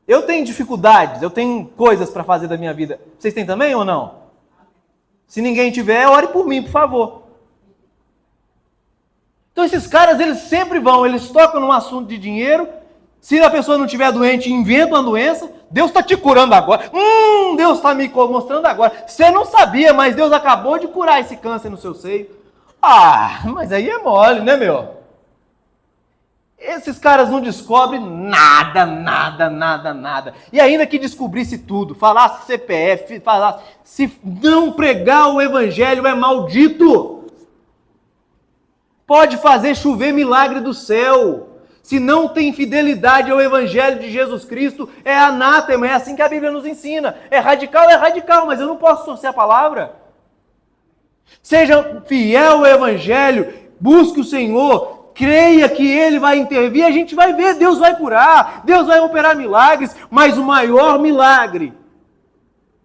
Eu tenho dificuldades, eu tenho coisas para fazer da minha vida. Vocês têm também ou não? Se ninguém tiver, ore por mim, por favor. Então esses caras, eles sempre eles tocam num assunto de dinheiro. Se a pessoa não estiver doente, inventa uma doença. Deus está te curando agora. Deus está me mostrando agora. Você não sabia, mas Deus acabou de curar esse câncer no seu seio. Mas aí é mole, né, meu? Esses caras não descobrem nada. E ainda que descobrisse tudo, falasse CPF, se não pregar o evangelho é maldito. Pode fazer chover milagre do céu. Se não tem fidelidade ao evangelho de Jesus Cristo, é anátema, é assim que a Bíblia nos ensina. É radical, mas eu não posso torcer a palavra. Seja fiel ao evangelho, busque o Senhor, creia que Ele vai intervir, a gente vai ver, Deus vai curar, Deus vai operar milagres, mas o maior milagre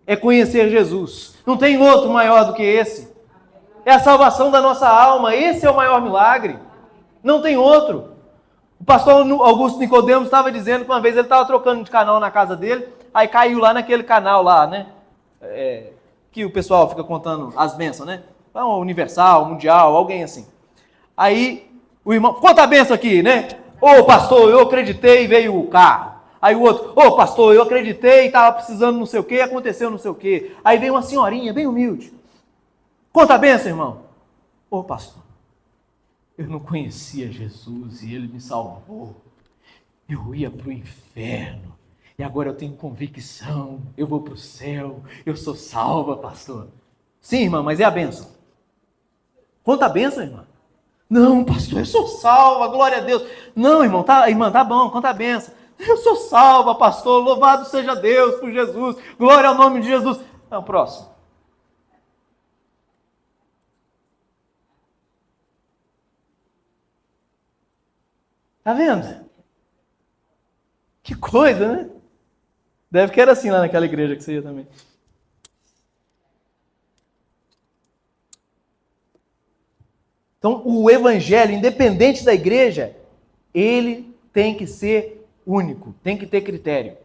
é conhecer Jesus. Não tem outro maior do que esse. É a salvação da nossa alma, esse é o maior milagre. Não tem outro. O pastor Augusto Nicodemos estava dizendo que uma vez ele estava trocando de canal na casa dele, aí caiu lá naquele canal lá, né? Que o pessoal fica contando as bênçãos, né? Universal, Mundial, alguém assim. Aí o irmão, conta a bênção aqui, né? Ô pastor, eu acreditei e veio o carro. Aí o outro, ô pastor, eu acreditei e estava precisando não sei o que, aconteceu não sei o que. Aí veio uma senhorinha bem humilde. Conta a bênção, irmão. Ô pastor, eu não conhecia Jesus e Ele me salvou. Eu ia para o inferno e agora eu tenho convicção, eu vou para o céu, eu sou salva, pastor. Sim, irmã, mas é a bênção. Conta a bênção, irmã. Não, pastor, eu sou salva, glória a Deus. Não, irmã, tá bom, conta a bênção. Eu sou salva, pastor, louvado seja Deus por Jesus, glória ao nome de Jesus. Não, próximo. Tá vendo? Que coisa, né? Deve que era assim lá naquela igreja que você ia também. Então, o evangelho, independente da igreja, ele tem que ser único, tem que ter critério.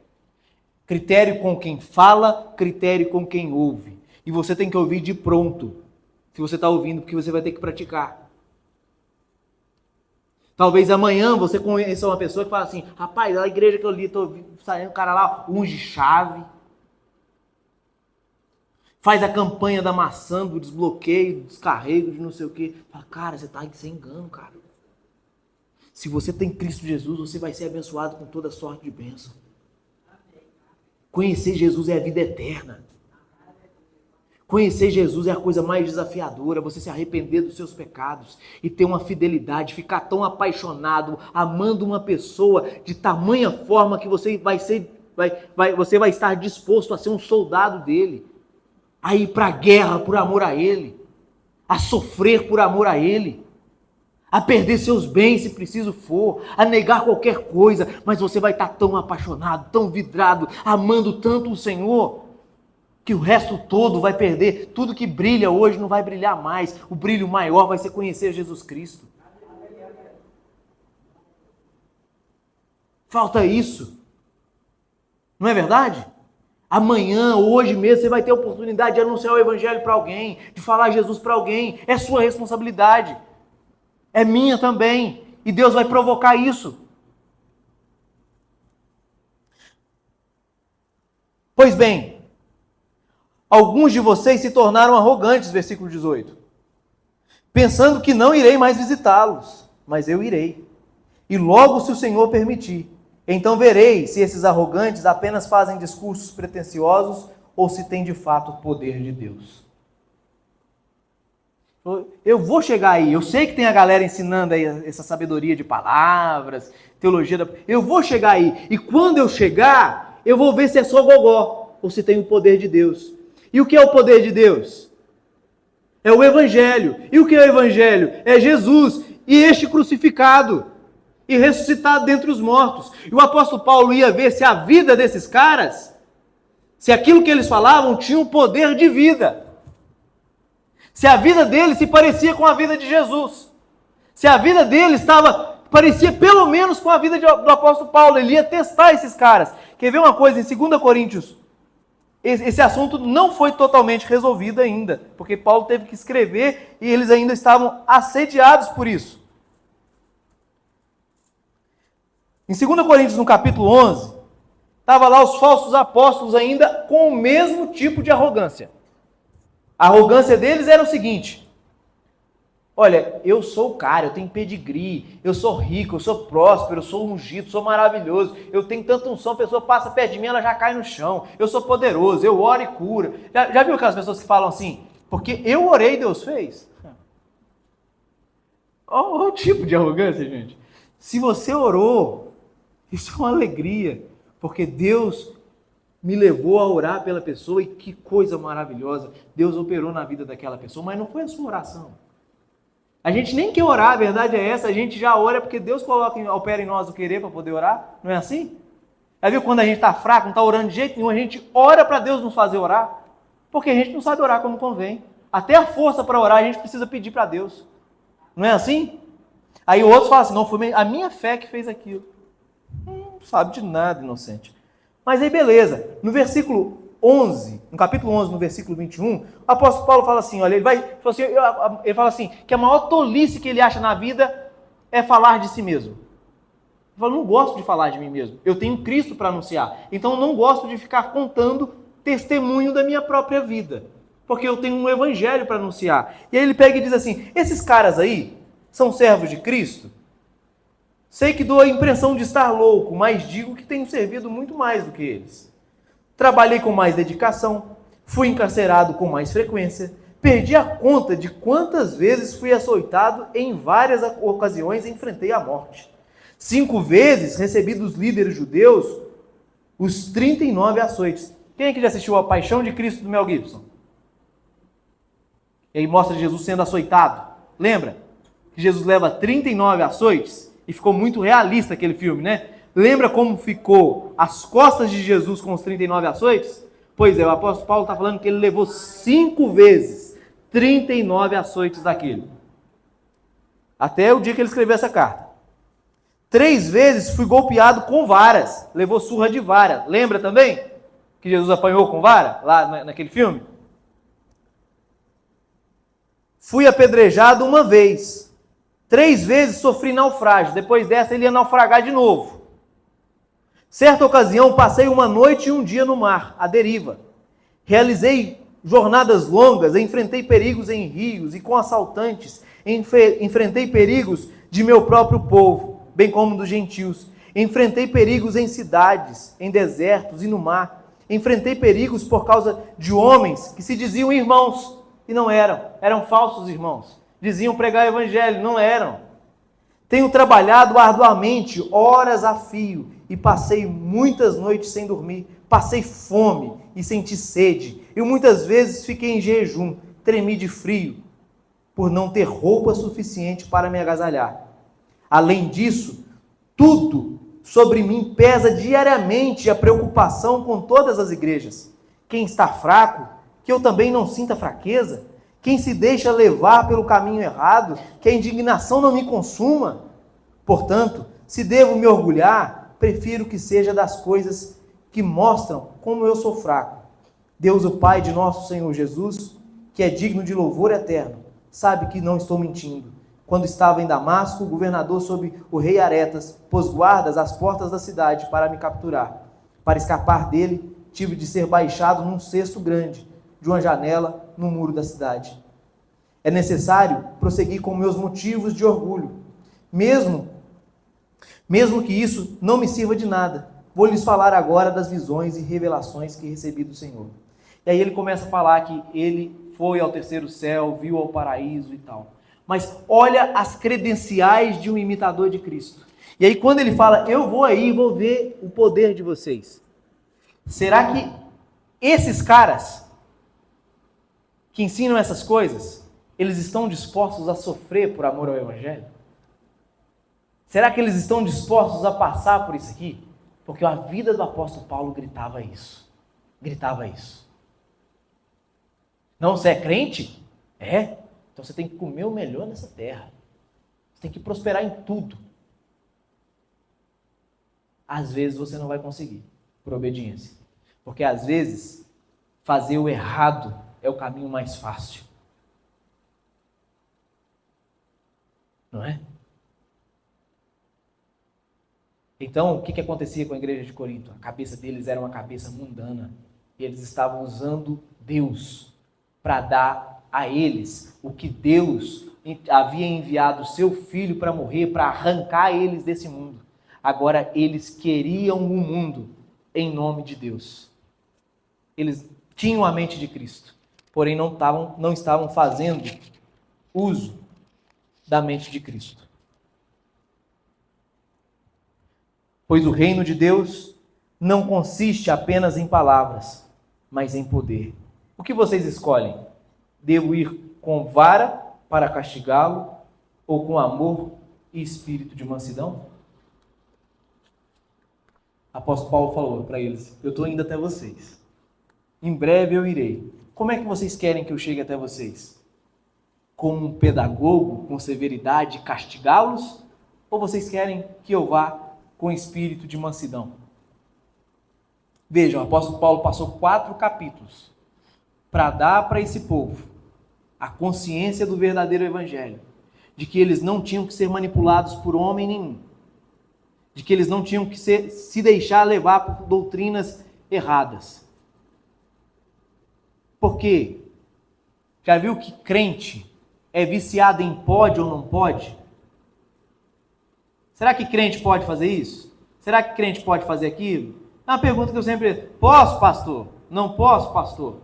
Critério com quem fala, critério com quem ouve. E você tem que ouvir de pronto, se você está ouvindo, porque você vai ter que praticar. Talvez amanhã você conheça uma pessoa que fala assim, rapaz, a igreja que eu li, estou saindo o cara lá, unge chave, faz a campanha da maçã, do desbloqueio, do descarrego, de não sei o quê. Fala, cara, você está sem engano, cara. Se você tem Cristo Jesus, você vai ser abençoado com toda sorte de bênção. Conhecer Jesus é a vida eterna. Conhecer Jesus é a coisa mais desafiadora, você se arrepender dos seus pecados e ter uma fidelidade, ficar tão apaixonado, amando uma pessoa de tamanha forma que você você vai estar disposto a ser um soldado dele, a ir para a guerra por amor a ele, a sofrer por amor a ele, a perder seus bens se preciso for, a negar qualquer coisa, mas você vai estar tão apaixonado, tão vidrado, amando tanto o Senhor, que o resto todo vai perder. Tudo que brilha hoje não vai brilhar mais. O brilho maior vai ser conhecer Jesus Cristo. Falta isso. Não é verdade? Amanhã, hoje mesmo, você vai ter a oportunidade de anunciar o Evangelho para alguém, de falar Jesus para alguém. É sua responsabilidade. É minha também. E Deus vai provocar isso. Pois bem, alguns de vocês se tornaram arrogantes, versículo 18, pensando que não irei mais visitá-los, mas eu irei. E logo, se o Senhor permitir, então verei se esses arrogantes apenas fazem discursos pretensiosos ou se têm de fato o poder de Deus. Eu vou chegar aí, eu sei que tem a galera ensinando aí essa sabedoria de palavras, teologia eu vou chegar aí, e quando eu chegar, eu vou ver se é só gogó ou se tem o poder de Deus. E o que é o poder de Deus? É o Evangelho. E o que é o Evangelho? É Jesus e este crucificado e ressuscitado dentre os mortos. E o apóstolo Paulo ia ver se a vida desses caras, se aquilo que eles falavam tinha um poder de vida. Se a vida deles se parecia com a vida de Jesus. Se a vida deles parecia pelo menos com a vida do apóstolo Paulo. Ele ia testar esses caras. Quer ver uma coisa? Em 2 Coríntios, esse assunto não foi totalmente resolvido ainda, porque Paulo teve que escrever e eles ainda estavam assediados por isso. Em 2 Coríntios, no capítulo 11, estavam lá os falsos apóstolos ainda com o mesmo tipo de arrogância. A arrogância deles era o seguinte: olha, eu sou o cara, eu tenho pedigree, eu sou rico, eu sou próspero, eu sou ungido, sou maravilhoso, eu tenho tanta unção, a pessoa passa perto de mim, ela já cai no chão, eu sou poderoso, eu oro e cura. Já viu aquelas pessoas que falam assim, porque eu orei e Deus fez? Olha o tipo de arrogância, gente. Se você orou, isso é uma alegria, porque Deus me levou a orar pela pessoa e que coisa maravilhosa, Deus operou na vida daquela pessoa, mas não foi a sua oração. A gente nem quer orar, a verdade é essa, a gente já ora porque Deus opera em nós o querer para poder orar, não é assim? Já viu quando a gente está fraco, não está orando de jeito nenhum, a gente ora para Deus nos fazer orar, porque a gente não sabe orar como convém. Até a força para orar a gente precisa pedir para Deus, não é assim? Aí o outro fala assim, não, foi a minha fé que fez aquilo. Não sabe de nada, inocente. Mas aí beleza, no versículo 11, no capítulo 11, no versículo 21, o apóstolo Paulo fala assim, olha, ele fala assim, que a maior tolice que ele acha na vida é falar de si mesmo. Ele fala, não gosto de falar de mim mesmo, eu tenho Cristo para anunciar, então eu não gosto de ficar contando testemunho da minha própria vida, porque eu tenho um evangelho para anunciar. E aí ele pega e diz assim, esses caras aí são servos de Cristo? Sei que dou a impressão de estar louco, mas digo que tenho servido muito mais do que eles. Trabalhei com mais dedicação, fui encarcerado com mais frequência, perdi a conta de quantas vezes fui açoitado, em várias ocasiões enfrentei a morte. 5 vezes recebi dos líderes judeus os 39 açoites. Quem aqui já assistiu A Paixão de Cristo do Mel Gibson? E aí mostra Jesus sendo açoitado. Lembra? Que Jesus leva 39 açoites? E ficou muito realista aquele filme, né? Lembra como ficou as costas de Jesus com os 39 açoites? Pois é, o apóstolo Paulo está falando que ele levou 5 vezes 39 açoites daquele. Até o dia que ele escreveu essa carta. 3 vezes fui golpeado com varas. Levou surra de vara. Lembra também que Jesus apanhou com vara? Lá naquele filme? Fui apedrejado 1 vez. 3 vezes sofri naufrágio. Depois dessa ele ia naufragar de novo. Certa ocasião passei 1 noite e 1 dia no mar, à deriva. Realizei jornadas longas, enfrentei perigos em rios e com assaltantes, enfrentei perigos de meu próprio povo, bem como dos gentios. Enfrentei perigos em cidades, em desertos e no mar. Enfrentei perigos por causa de homens que se diziam irmãos e não eram falsos irmãos. Diziam pregar o evangelho, não eram. Tenho trabalhado arduamente, horas a fio, e passei muitas noites sem dormir. Passei fome e senti sede, e muitas vezes fiquei em jejum, tremi de frio, por não ter roupa suficiente para me agasalhar. Além disso, tudo sobre mim pesa diariamente a preocupação com todas as igrejas. Quem está fraco, que eu também não sinta fraqueza. Quem se deixa levar pelo caminho errado, que a indignação não me consuma. Portanto, se devo me orgulhar, prefiro que seja das coisas que mostram como eu sou fraco. Deus, o Pai de nosso Senhor Jesus, que é digno de louvor eterno, sabe que não estou mentindo. Quando estava em Damasco, o governador sob o rei Aretas pôs guardas às portas da cidade para me capturar. Para escapar dele, tive de ser baixado num cesto grande, de uma janela no muro da cidade. É necessário prosseguir com meus motivos de orgulho. Mesmo que isso não me sirva de nada, vou lhes falar agora das visões e revelações que recebi do Senhor. E aí ele começa a falar que ele foi ao terceiro céu, viu ao paraíso e tal. Mas olha as credenciais de um imitador de Cristo. E aí quando ele fala, eu vou aí e vou ver o poder de vocês. Será que esses caras que ensinam essas coisas, eles estão dispostos a sofrer por amor ao Evangelho? Será que eles estão dispostos a passar por isso aqui? Porque a vida do apóstolo Paulo gritava isso. Gritava isso. Não, você é crente? É. Então você tem que comer o melhor nessa terra. Você tem que prosperar em tudo. Às vezes você não vai conseguir, por obediência. Porque às vezes, fazer o errado é o caminho mais fácil. Não é? Então, o que acontecia com a igreja de Corinto? A cabeça deles era uma cabeça mundana. E eles estavam usando Deus para dar a eles o que Deus havia enviado o seu Filho para morrer, para arrancar eles desse mundo. Agora, eles queriam o mundo em nome de Deus. Eles tinham a mente de Cristo, porém não estavam fazendo uso da mente de Cristo. Pois o reino de Deus não consiste apenas em palavras, mas em poder. O que vocês escolhem? Devo ir com vara para castigá-lo ou com amor e espírito de mansidão? Apóstolo Paulo falou para eles, eu estou indo até vocês. Em breve eu irei. Como é que vocês querem que eu chegue até vocês? Como um pedagogo, com severidade, castigá-los? Ou vocês querem que eu vá com espírito de mansidão? Vejam, o apóstolo Paulo passou 4 capítulos para dar para esse povo a consciência do verdadeiro evangelho, de que eles não tinham que ser manipulados por homem nenhum, de que eles não tinham que se deixar levar por doutrinas erradas. Por quê? Já viu que crente é viciado em pode ou não pode? Será que crente pode fazer isso? Será que crente pode fazer aquilo? É uma pergunta que eu sempre... Posso, pastor? Não posso, pastor?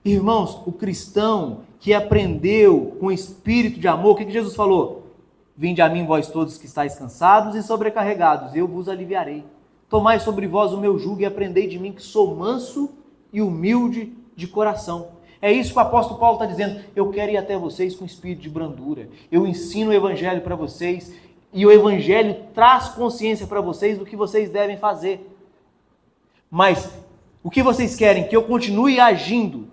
Irmãos, o cristão que aprendeu com espírito de amor, o que Jesus falou? Vinde a mim, vós todos que estáis cansados e sobrecarregados, eu vos aliviarei. Tomai sobre vós o meu jugo e aprendei de mim, que sou manso e humilde de coração. É isso que o apóstolo Paulo está dizendo. Eu quero ir até vocês com espírito de brandura. Eu ensino o evangelho para vocês e o evangelho traz consciência para vocês do que vocês devem fazer. Mas o que vocês querem? Que eu continue agindo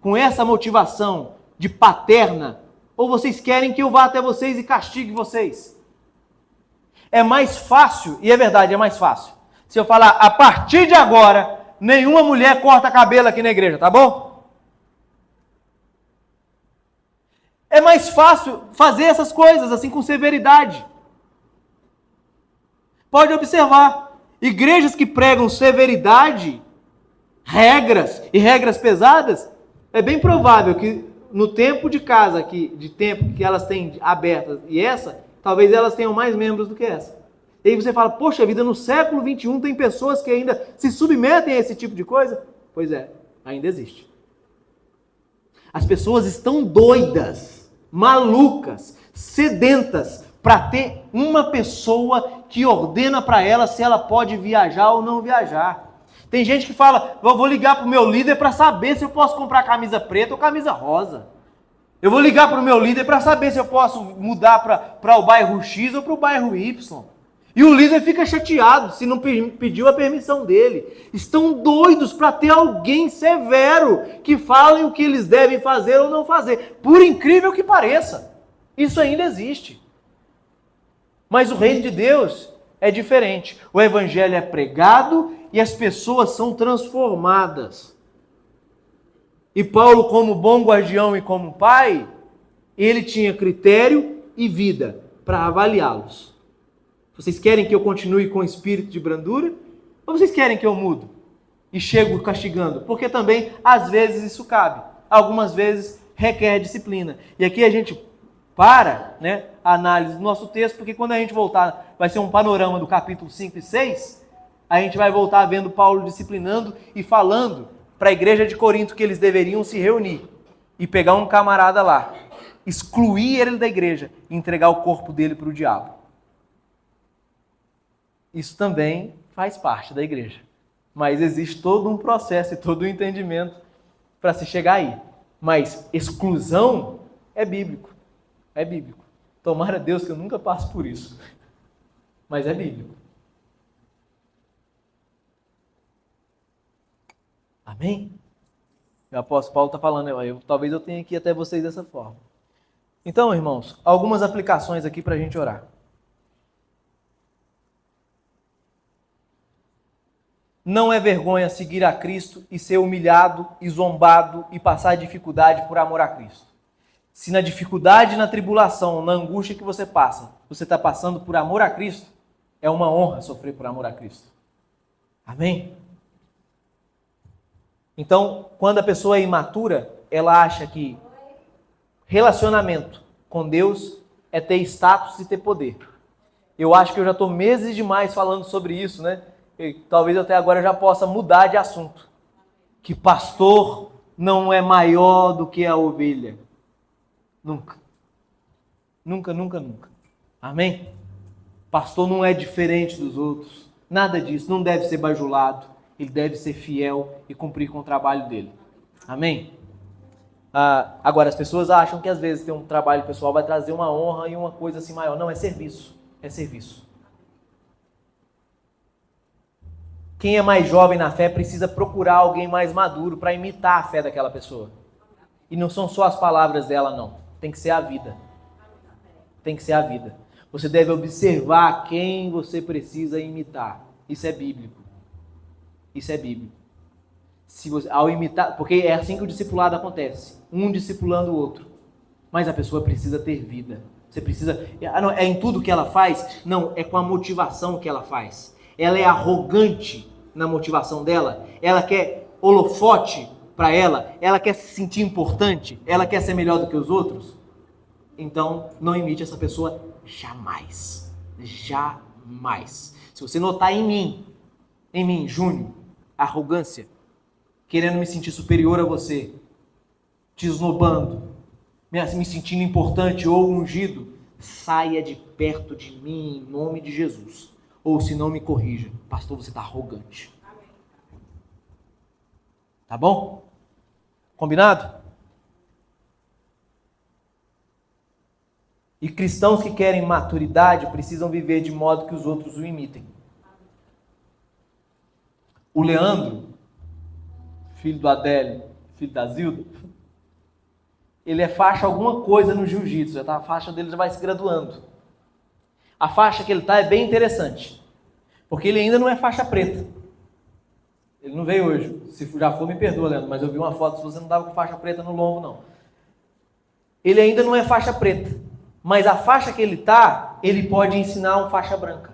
com essa motivação de paterna Ou vocês querem que eu vá até vocês e castigue vocês? É mais fácil, e é verdade, é mais fácil, se eu falar, a partir de agora, nenhuma mulher corta cabelo aqui na igreja, tá bom? É mais fácil fazer essas coisas assim com severidade. Pode observar, igrejas que pregam severidade, regras e regras pesadas, é bem provável que no tempo de casa, de tempo que elas têm abertas e essa, talvez elas tenham mais membros do que essa. E aí você fala, poxa vida, no século XXI tem pessoas que ainda se submetem a esse tipo de coisa? Pois é, ainda existe. As pessoas estão doidas, malucas, sedentas para ter uma pessoa que ordena para ela se ela pode viajar ou não viajar. Tem gente que fala, eu vou ligar para o meu líder para saber se eu posso comprar camisa preta ou camisa rosa. Eu vou ligar para o meu líder para saber se eu posso mudar para o bairro X ou para o bairro Y. E o líder fica chateado se não pediu a permissão dele. Estão doidos para ter alguém severo que fale o que eles devem fazer ou não fazer. Por incrível que pareça, isso ainda existe. Mas o reino de Deus é diferente. O evangelho é pregado e as pessoas são transformadas. E Paulo, como bom guardião e como pai, ele tinha critério e vida para avaliá-los. Vocês querem que eu continue com espírito de brandura? Ou vocês querem que eu mudo e chego castigando? Porque também, às vezes, isso cabe. Algumas vezes requer disciplina. E aqui a gente para, né, a análise do nosso texto, porque quando a gente voltar, vai ser um panorama do capítulo 5 e 6, a gente vai voltar vendo Paulo disciplinando e falando para a igreja de Corinto que eles deveriam se reunir e pegar um camarada lá, excluir ele da igreja e entregar o corpo dele para o diabo. Isso também faz parte da igreja. Mas existe todo um processo e todo um entendimento para se chegar aí. Mas exclusão é bíblico. É bíblico. Tomara a Deus que eu nunca passe por isso. Mas é bíblico. Amém? O apóstolo Paulo está falando, talvez eu tenha que ir até vocês dessa forma. Então, irmãos, algumas aplicações aqui para a gente orar. Não é vergonha seguir a Cristo e ser humilhado e zombado e passar dificuldade por amor a Cristo. Se na dificuldade, na tribulação, na angústia que você passa, você está passando por amor a Cristo, é uma honra sofrer por amor a Cristo. Amém? Então, quando a pessoa é imatura, ela acha que relacionamento com Deus é ter status e ter poder. Eu acho que eu já estou meses demais falando sobre isso, né? E talvez até agora eu já possa mudar de assunto. Que pastor não é maior do que a ovelha. Nunca. Nunca, nunca, nunca. Amém? Pastor não é diferente dos outros. Nada disso. Não deve ser bajulado. Ele deve ser fiel e cumprir com o trabalho dele. Amém? Agora, as pessoas acham que às vezes ter um trabalho pessoal vai trazer uma honra e uma coisa assim maior. Não, é serviço. É serviço. Quem é mais jovem na fé precisa procurar alguém mais maduro para imitar a fé daquela pessoa. E não são só as palavras dela, não. Tem que ser a vida. Tem que ser a vida. Você deve observar quem você precisa imitar. Isso é bíblico. Isso é bíblico. Se você, ao imitar, porque é assim que o discipulado acontece. Um discipulando o outro. Mas a pessoa precisa ter vida. Você precisa... não, é em tudo que ela faz? Não, é com a motivação que ela faz. Ela é arrogante na motivação dela, ela quer holofote para ela quer se sentir importante, ela quer ser melhor do que os outros. Então, não imite essa pessoa jamais. Jamais. Se você notar em mim, Júnior, arrogância, querendo me sentir superior a você, te esnobando, me sentindo importante ou ungido, saia de perto de mim em nome de Jesus. Ou se não, me corrija. Pastor, você está arrogante. Tá bom? Combinado? E cristãos que querem maturidade precisam viver de modo que os outros o imitem. O Leandro, filho do Adélio, filho da Zilda, ele é faixa alguma coisa no jiu-jitsu, a faixa dele já vai se graduando. A faixa que ele está é bem interessante, porque ele ainda não é faixa preta. Ele não veio hoje. Se já for, me perdoa, Leandro, mas eu vi uma foto, se você não estava com faixa preta no lombo, não. Ele ainda não é faixa preta, mas a faixa que ele está, ele pode ensinar um faixa branca,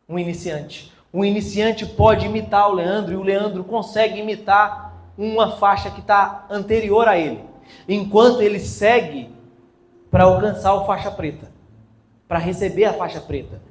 um iniciante. Um iniciante pode imitar o Leandro, e o Leandro consegue imitar uma faixa que está anterior a ele, enquanto ele segue para alcançar o faixa preta, para receber a faixa preta.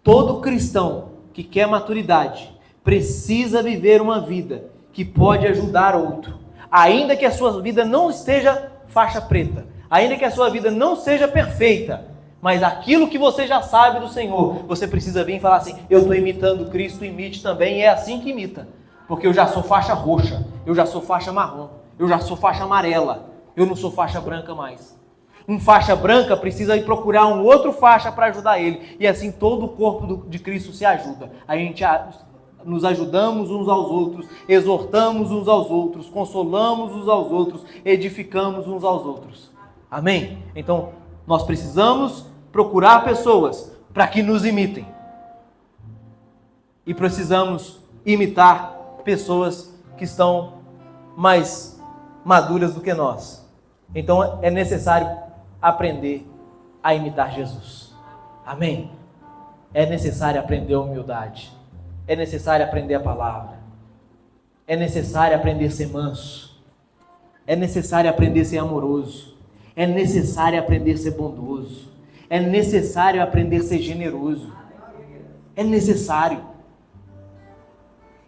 Todo cristão que quer maturidade precisa viver uma vida que pode ajudar outro, ainda que a sua vida não esteja faixa preta, ainda que a sua vida não seja perfeita, mas aquilo que você já sabe do Senhor, você precisa vir e falar assim: eu estou imitando Cristo, imite também. E é assim que imita, porque eu já sou faixa roxa, eu já sou faixa marrom, eu já sou faixa amarela, eu não sou faixa branca mais. Um faixa branca precisa ir procurar um outro faixa para ajudar ele, e assim todo o corpo de Cristo se ajuda. A gente nos ajudamos uns aos outros, exortamos uns aos outros, consolamos uns aos outros, edificamos uns aos outros. Amém? Então, nós precisamos procurar pessoas para que nos imitem. E precisamos imitar pessoas que estão mais maduras do que nós. Então, é necessário aprender a imitar Jesus. Amém? É necessário aprender a humildade. É necessário aprender a palavra. É necessário aprender a ser manso. É necessário aprender a ser amoroso. É necessário aprender a ser bondoso. É necessário aprender a ser generoso. É necessário.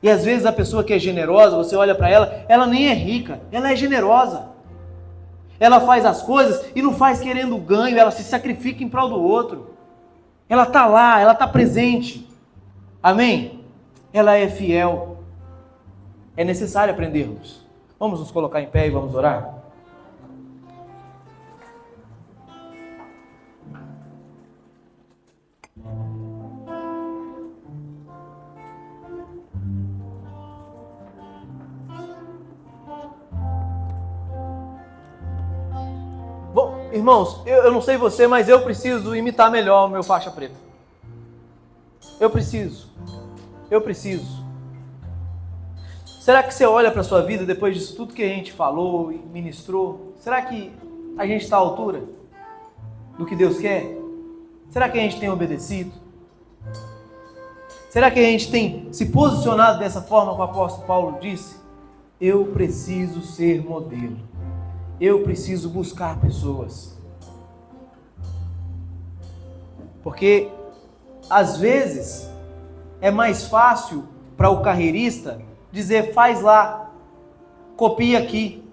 E às vezes a pessoa que é generosa, você olha para ela, ela nem é rica, ela é generosa. Ela faz as coisas e não faz querendo ganho, ela se sacrifica em prol do outro. Ela está lá, ela está presente. Amém? Ela é fiel. É necessário aprendermos. Vamos nos colocar em pé e vamos orar? Bom, irmãos, eu não sei você, mas eu preciso imitar melhor o meu faixa preta. Eu preciso. Será que você olha para a sua vida depois disso tudo que a gente falou e ministrou? Será que a gente está à altura do que Deus quer? Será que a gente tem obedecido? Será que a gente tem se posicionado dessa forma que o apóstolo Paulo disse? Eu preciso ser modelo. Eu preciso buscar pessoas. Porque, às vezes, é mais fácil para o carreirista dizer: faz lá, copia aqui.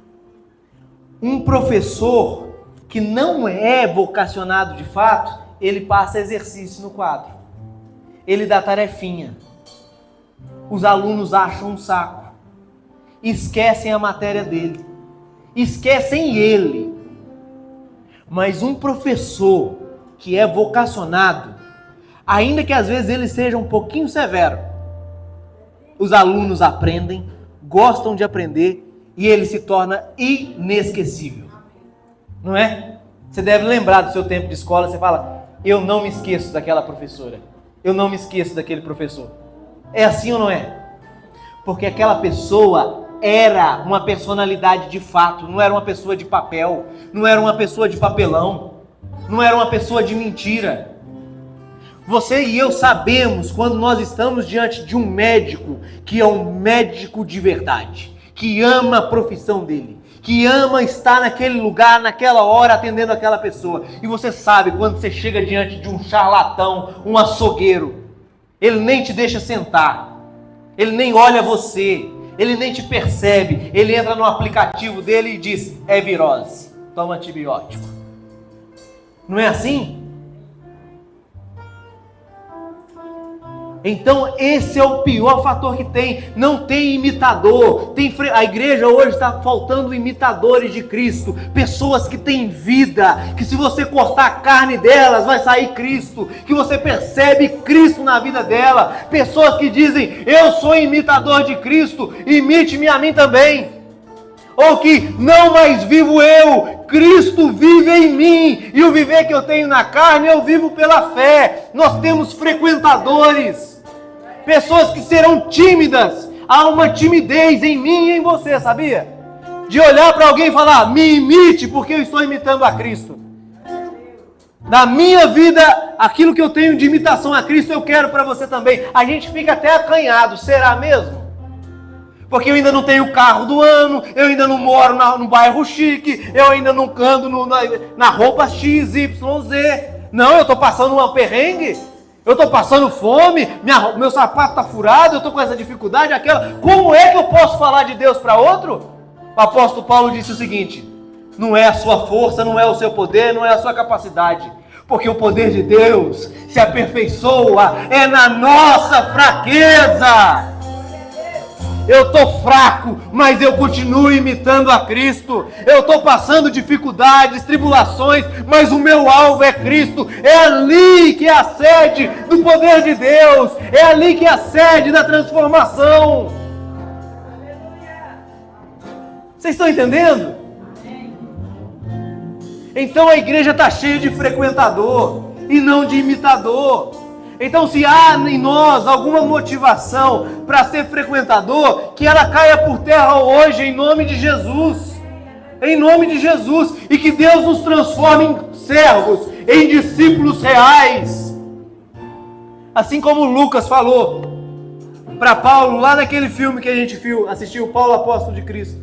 Um professor que não é vocacionado de fato, ele passa exercício no quadro. Ele dá tarefinha. Os alunos acham um saco. Esquecem a matéria dele. Esquecem ele. Mas um professor que é vocacionado, ainda que às vezes ele seja um pouquinho severo, os alunos aprendem, gostam de aprender e ele se torna inesquecível. Não é? Você deve lembrar do seu tempo de escola, você fala: eu não me esqueço daquela professora, eu não me esqueço daquele professor. É assim ou não é? Porque aquela pessoa era uma personalidade de fato, não era uma pessoa de papel, não era uma pessoa de papelão, não era uma pessoa de mentira. Você e eu sabemos quando nós estamos diante de um médico que é um médico de verdade, que ama a profissão dele, que ama estar naquele lugar, naquela hora, atendendo aquela pessoa. E você sabe quando você chega diante de um charlatão, um açougueiro, ele nem te deixa sentar, ele nem olha você, ele nem te percebe, ele entra no aplicativo dele e diz: é virose, toma antibiótico. Não é assim? Então esse é o pior fator que tem. Não tem imitador. A igreja hoje está faltando imitadores de Cristo. Pessoas que têm vida, que se você cortar a carne delas vai sair Cristo, que você percebe Cristo na vida dela. Pessoas que dizem: eu sou imitador de Cristo, imite-me a mim também. ou que não mais vivo eu, Cristo vive em mim, e o viver que eu tenho na carne eu vivo pela fé. Nós temos frequentadores, pessoas que serão tímidas. Há uma timidez em mim e em você, sabia? De olhar para alguém e falar, me imite, porque eu estou imitando a Cristo. Na minha vida, aquilo que eu tenho de imitação a Cristo, eu quero para você também. A gente fica até acanhado, será mesmo? Porque eu ainda não tenho o carro do ano, eu ainda não moro no bairro chique, eu ainda não ando na roupa XYZ. Não, eu estou passando um perrengue, eu estou passando fome, meu sapato está furado, eu estou com essa dificuldade, aquela. Como é que eu posso falar de Deus para outro? O apóstolo Paulo disse o seguinte, não é a sua força, não é o seu poder, não é a sua capacidade, porque o poder de Deus se aperfeiçoa é na nossa fraqueza. Eu estou fraco, mas eu continuo imitando a Cristo. Eu estou passando dificuldades, tribulações, mas o meu alvo é Cristo. É ali que é a sede do poder de Deus. É ali que é a sede da transformação. Vocês estão entendendo? Então a igreja está cheia de frequentador e não de imitador. Então, se há em nós alguma motivação para ser frequentador, que ela caia por terra hoje, em nome de Jesus. Em nome de Jesus. E que Deus nos transforme em servos, em discípulos reais. Assim como Lucas falou para Paulo, lá naquele filme que a gente assistiu, Paulo Apóstolo de Cristo.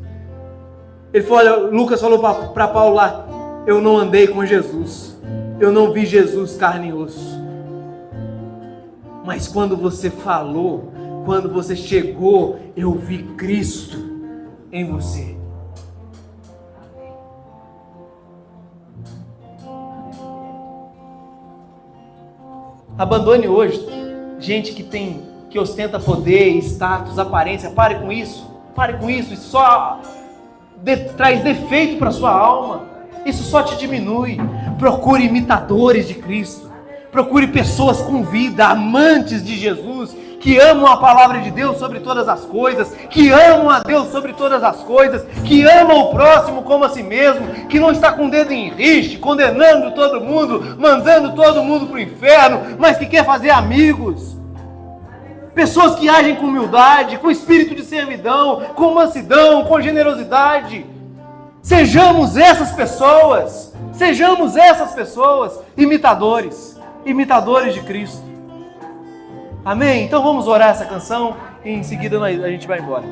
Lucas falou para Paulo lá, eu não andei com Jesus. Eu não vi Jesus carne e osso. Mas quando você falou, quando você chegou, eu vi Cristo em você. Abandone hoje gente que ostenta poder, status, aparência. Pare com isso. Isso só traz defeito para sua alma. Isso só te diminui. Procure imitadores de Cristo. Procure pessoas com vida, amantes de Jesus, que amam a palavra de Deus sobre todas as coisas, que amam a Deus sobre todas as coisas, que amam o próximo como a si mesmo, que não está com o dedo em riste, condenando todo mundo, mandando todo mundo para o inferno, mas que quer fazer amigos. Pessoas que agem com humildade, com espírito de servidão, com mansidão, com generosidade. Sejamos essas pessoas, imitadores de Cristo. Amém? Então vamos orar essa canção e em seguida a gente vai embora.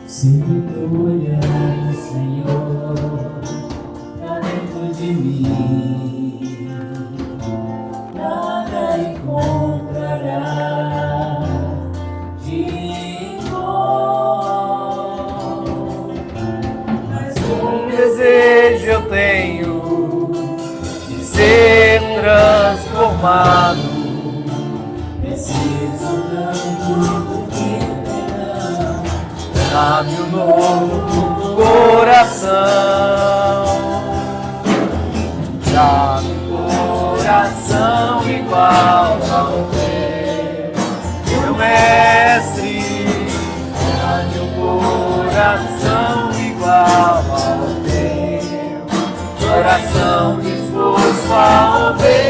Se tu olhar, Senhor, pra dentro de mim, nada encontrará de bom. Mas Um desejo eu tenho de ser transformado. preciso tanto do teu perdão. Dá-me um novo coração. Dá-me um coração igual ao teu, meu mestre. Dá-me um coração igual ao teu, coração disposto a obedecer,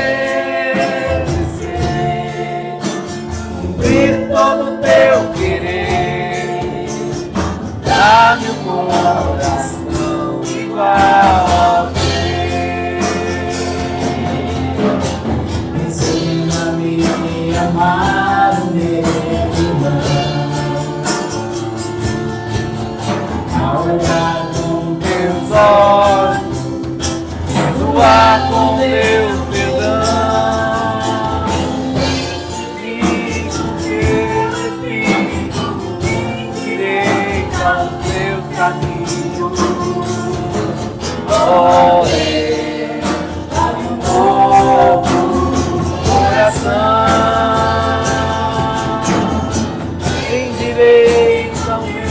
cumprir todo o teu querer. Dá-me um coração igual ao teu. Ensina-me a amar o meu irmão, a olhar com Teus olhos, perdoar com teu perdão, e com teu espírito direita os teus caminhos. Orei, dá-me um novo coração, endireita o meu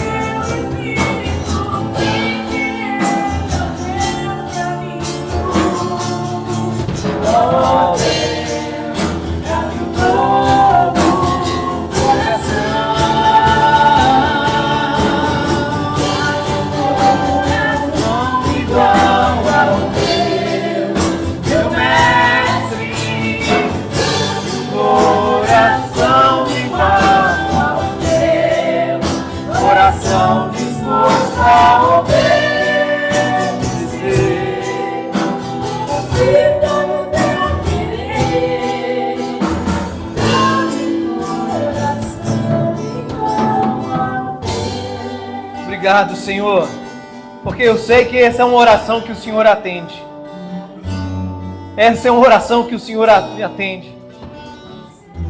Obrigado, Senhor, porque eu sei que essa é uma oração que o Senhor atende. Essa é uma oração que o Senhor atende.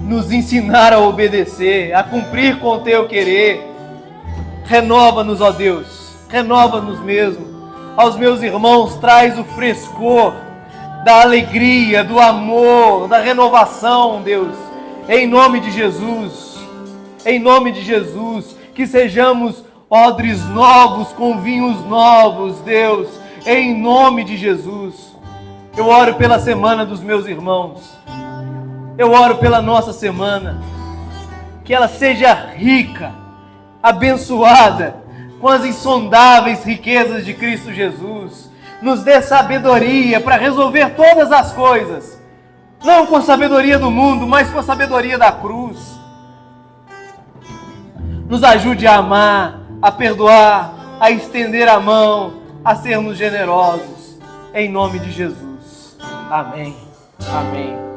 Nos ensinar a obedecer, a cumprir com o teu querer. Renova-nos, ó Deus, renova-nos mesmo. Aos meus irmãos, traz o frescor da alegria, do amor, da renovação, Deus, em nome de Jesus, que sejamos odres novos, com vinhos novos, Deus, em nome de Jesus. Eu oro pela semana dos meus irmãos, eu oro pela nossa semana, que ela seja rica, abençoada, com as insondáveis riquezas de Cristo Jesus. Nos dê sabedoria para resolver todas as coisas, não com a sabedoria do mundo, mas com a sabedoria da cruz. Nos ajude a amar, a perdoar, a estender a mão, a sermos generosos, em nome de Jesus. Amém. Amém.